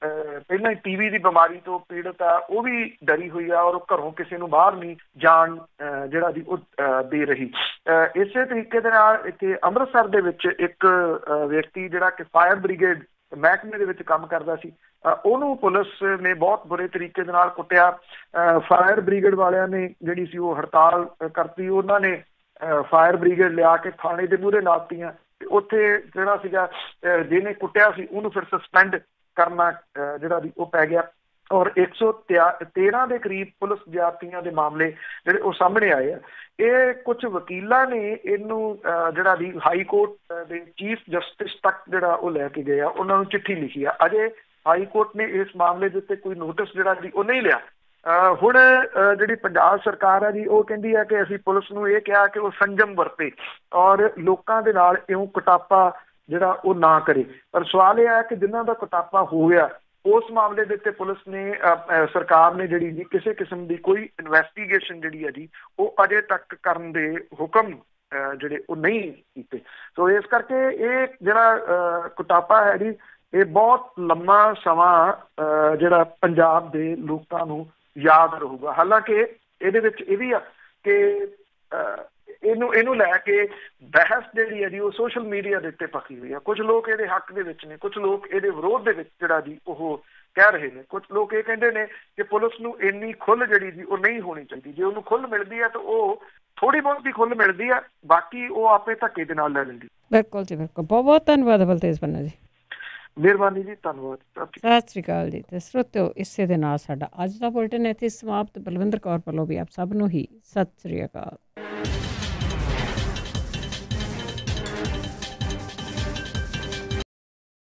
ਪਹਿਲਾਂ ਹੀ ਟੀਵੀ ਦੀ ਬਿਮਾਰੀ ਤੋਂ ਪੀੜਤ ਆ, ਉਹ ਵੀ ਡਰੀ ਹੋਈ ਆ ਔਰ ਉਹ ਘਰੋਂ ਕਿਸੇ ਨੂੰ ਬਾਹਰ ਨਹੀਂ ਜਾਣ ਜਿਹੜਾ ਜੀ ਉਹ ਦੇ ਰਹੀ। ਇਸੇ ਤਰੀਕੇ ਦੇ ਨਾਲ ਇੱਥੇ ਅੰਮ੍ਰਿਤਸਰ ਦੇ ਵਿੱਚ ਇੱਕ ਵਿਅਕਤੀ ਜਿਹੜਾ ਕਿ ਫਾਇਰ ਬ੍ਰਿਗੇਡ ਮਹਿਕਮੇ ਦੇ ਵਿੱਚ ਕੰਮ ਕਰਦਾ ਸੀ, ਉਹਨੂੰ ਪੁਲਿਸ ਨੇ ਬਹੁਤ ਬੁਰੇ ਤਰੀਕੇ ਦੇ ਨਾਲ ਕੁੱਟਿਆ। ਫਾਇਰ ਬ੍ਰਿਗੇਡ ਵਾਲਿਆਂ ਨੇ ਜਿਹੜੀ ਸੀ ਉਹ ਹੜਤਾਲ ਕਰਤੀ। ਉਹਨਾਂ ਨੇ ਫਾਇਰ ਬ੍ਰਿਗੇਡ ਲਿਆ ਕੇ ਥਾਣੇ ਦੇ ਮੂਹਰੇ ਲਾਤੀਆਂ ਤੇ ਉੱਥੇ ਜਿਹੜਾ ਸੀਗਾ ਜਿਹਨੇ ਕੁੱਟਿਆ ਸੀ ਉਹਨੂੰ ਫਿਰ ਸਸਪੈਂਡ ਕਰਨਾ ਜਿਹੜਾ ਵੀ ਉਹ ਪੈ ਗਿਆ। ਔਰ 113 ਦੇ ਕਰੀਬ ਪੁਲਿਸ ਜ਼ਿਆਦਤੀਆਂ ਦੇ ਮਾਮਲੇ ਜਿਹੜੇ ਉਹ ਸਾਹਮਣੇ ਆਏ ਆ। ਇਹ ਕੁਝ ਵਕੀਲਾਂ ਨੇ ਇਹਨੂੰ ਜਿਹੜਾ ਵੀ ਹਾਈ ਕੋਰਟ ਦੇ ਚੀਫ ਜਸਟਿਸ ਤੱਕ ਜਿਹੜਾ ਉਹ ਲੈ ਕੇ ਗਏ ਆ, ਉਹਨਾਂ ਨੂੰ ਚਿੱਠੀ ਲਿਖੀ ਆ। ਅਜੇ ਹਾਈ ਕੋਰਟ ਨੇ ਇਸ ਮਾਮਲੇ ਦੇ ਉੱਤੇ ਕੋਈ ਨੋਟਿਸ ਜਿਹੜਾ ਜੀ ਉਹ ਨਹੀਂ ਲਿਆ। ਹੁਣ ਜਿਹੜੀ ਪੰਜਾਬ ਸਰਕਾਰ ਹੈ ਜੀ ਉਹ ਕਹਿੰਦੀ ਹੈ ਕਿ ਅਸੀਂ ਪੁਲਿਸ ਨੂੰ ਇਹ ਕਿਹਾ ਕਿ ਉਹ ਸੰਜਮ ਵਰਤੇ ਔਰ ਲੋਕਾਂ ਦੇ ਨਾਲ ਇਉਂ ਕੁਟਾਪਾ ਜਿਹੜਾ ਉਹ ਨਾ ਕਰੇ। ਪਰ ਸਵਾਲ ਇਹ ਹੈ ਕਿ ਜਿਨ੍ਹਾਂ ਦਾ ਕੁਟਾਪਾ ਹੋ ਗਿਆ ਉਸ ਮਾਮਲੇ ਦੇ ਉੱਤੇ ਪੁਲਿਸ ਨੇ ਸਰਕਾਰ ਨੇ ਜਿਹੜੀ ਜੀ ਕਿਸੇ ਕਿਸਮ ਦੀ ਕੋਈ ਇਨਵੈਸਟੀਗੇਸ਼ਨ ਜਿਹੜੀ ਹੈ ਜੀ ਉਹ ਅਜੇ ਤੱਕ ਕਰਨ ਦੇ ਹੁਕਮ ਜਿਹੜੇ ਉਹ ਨਹੀਂ ਕੀਤੇ। ਸੋ ਇਸ ਕਰਕੇ ਇਹ ਜਿਹੜਾ ਕੁਟਾਪਾ ਹੈ ਜੀ ਇਹ ਬਹੁਤ ਲੰਮਾ ਸਮਾਂ ਜਿਹੜਾ ਪੰਜਾਬ ਦੇ ਲੋਕਾਂ ਨੂੰ ਯਾਦ ਰਹੂਗਾ। ਹਾਲਾਂਕਿ ਇਹਦੇ ਵਿੱਚ ਇਹ ਵੀ ਆ ਕਿ ਇਹਨੂੰ ਲੈ ਕੇ ਬਹਿਸ ਜਿਹੜੀ ਹੈ ਜੀ ਉਹ ਸੋਸ਼ਲ ਮੀਡੀਆ ਦੇ ਉੱਤੇ ਪੱਕੀ ਹੋਈ ਆ। ਕੁਝ ਲੋਕ ਇਹਦੇ ਹੱਕ ਦੇ ਵਿੱਚ ਨੇ, ਕੁਝ ਲੋਕ ਇਹਦੇ ਵਿਰੋਧ ਦੇ ਵਿੱਚ ਜਿਹੜਾ ਜੀ ਉਹ ਕਹਿ ਰਹੇ ਨੇ। ਕੁਝ ਲੋਕ ਇਹ ਕਹਿੰਦੇ ਨੇ ਕਿ ਪੁਲਿਸ ਨੂੰ ਇੰਨੀ ਖੁੱਲ੍ਹ ਜਿਹੜੀ ਜੀ ਉਹ ਨਹੀਂ ਹੋਣੀ ਚਾਹੀਦੀ। ਜੇ ਉਹਨੂੰ ਖੁੱਲ੍ਹ ਮਿਲਦੀ ਹੈ ਤਾਂ ਉਹ ਥੋੜ੍ਹੀ ਬਹੁਤ ਹੀ ਖੁੱਲ੍ਹ ਮਿਲਦੀ ਆ, ਬਾਕੀ ਉਹ ਆਪੇ ਧੱਕੇ ਦੇ ਨਾਲ ਲੈ ਲੈਂਦੀ।
ਬਿਲਕੁਲ ਜੀ, ਬਿਲਕੁਲ। ਬਹੁਤ ਬਹੁਤ ਧੰਨਵਾਦ ਬਲਤੇਜ ਪੰਨਾ ਜੀ।
ਮਿਹਰਬਾਨੀ ਜੀ, ਧੰਨਵਾਦ।
ਸਤਿ ਸ਼੍ਰੀ ਅਕਾਲ ਜੀ। ਤੇ ਸਰੋਤਿਓ, ਇਸੇ ਦੇ ਨਾਲ ਸਾਡਾ ਅੱਜ ਦਾ ਬੁਲੇਟਿਨ ਇੱਥੇ ਸਮਾਪਤ। ਬਲਵਿੰਦਰ ਕੌਰ ਵੱਲੋਂ ਵੀ ਆਪ ਸਭ ਨੂੰ ਹੀ ਸਤਿ ਸ਼੍ਰੀ ਅਕਾਲ।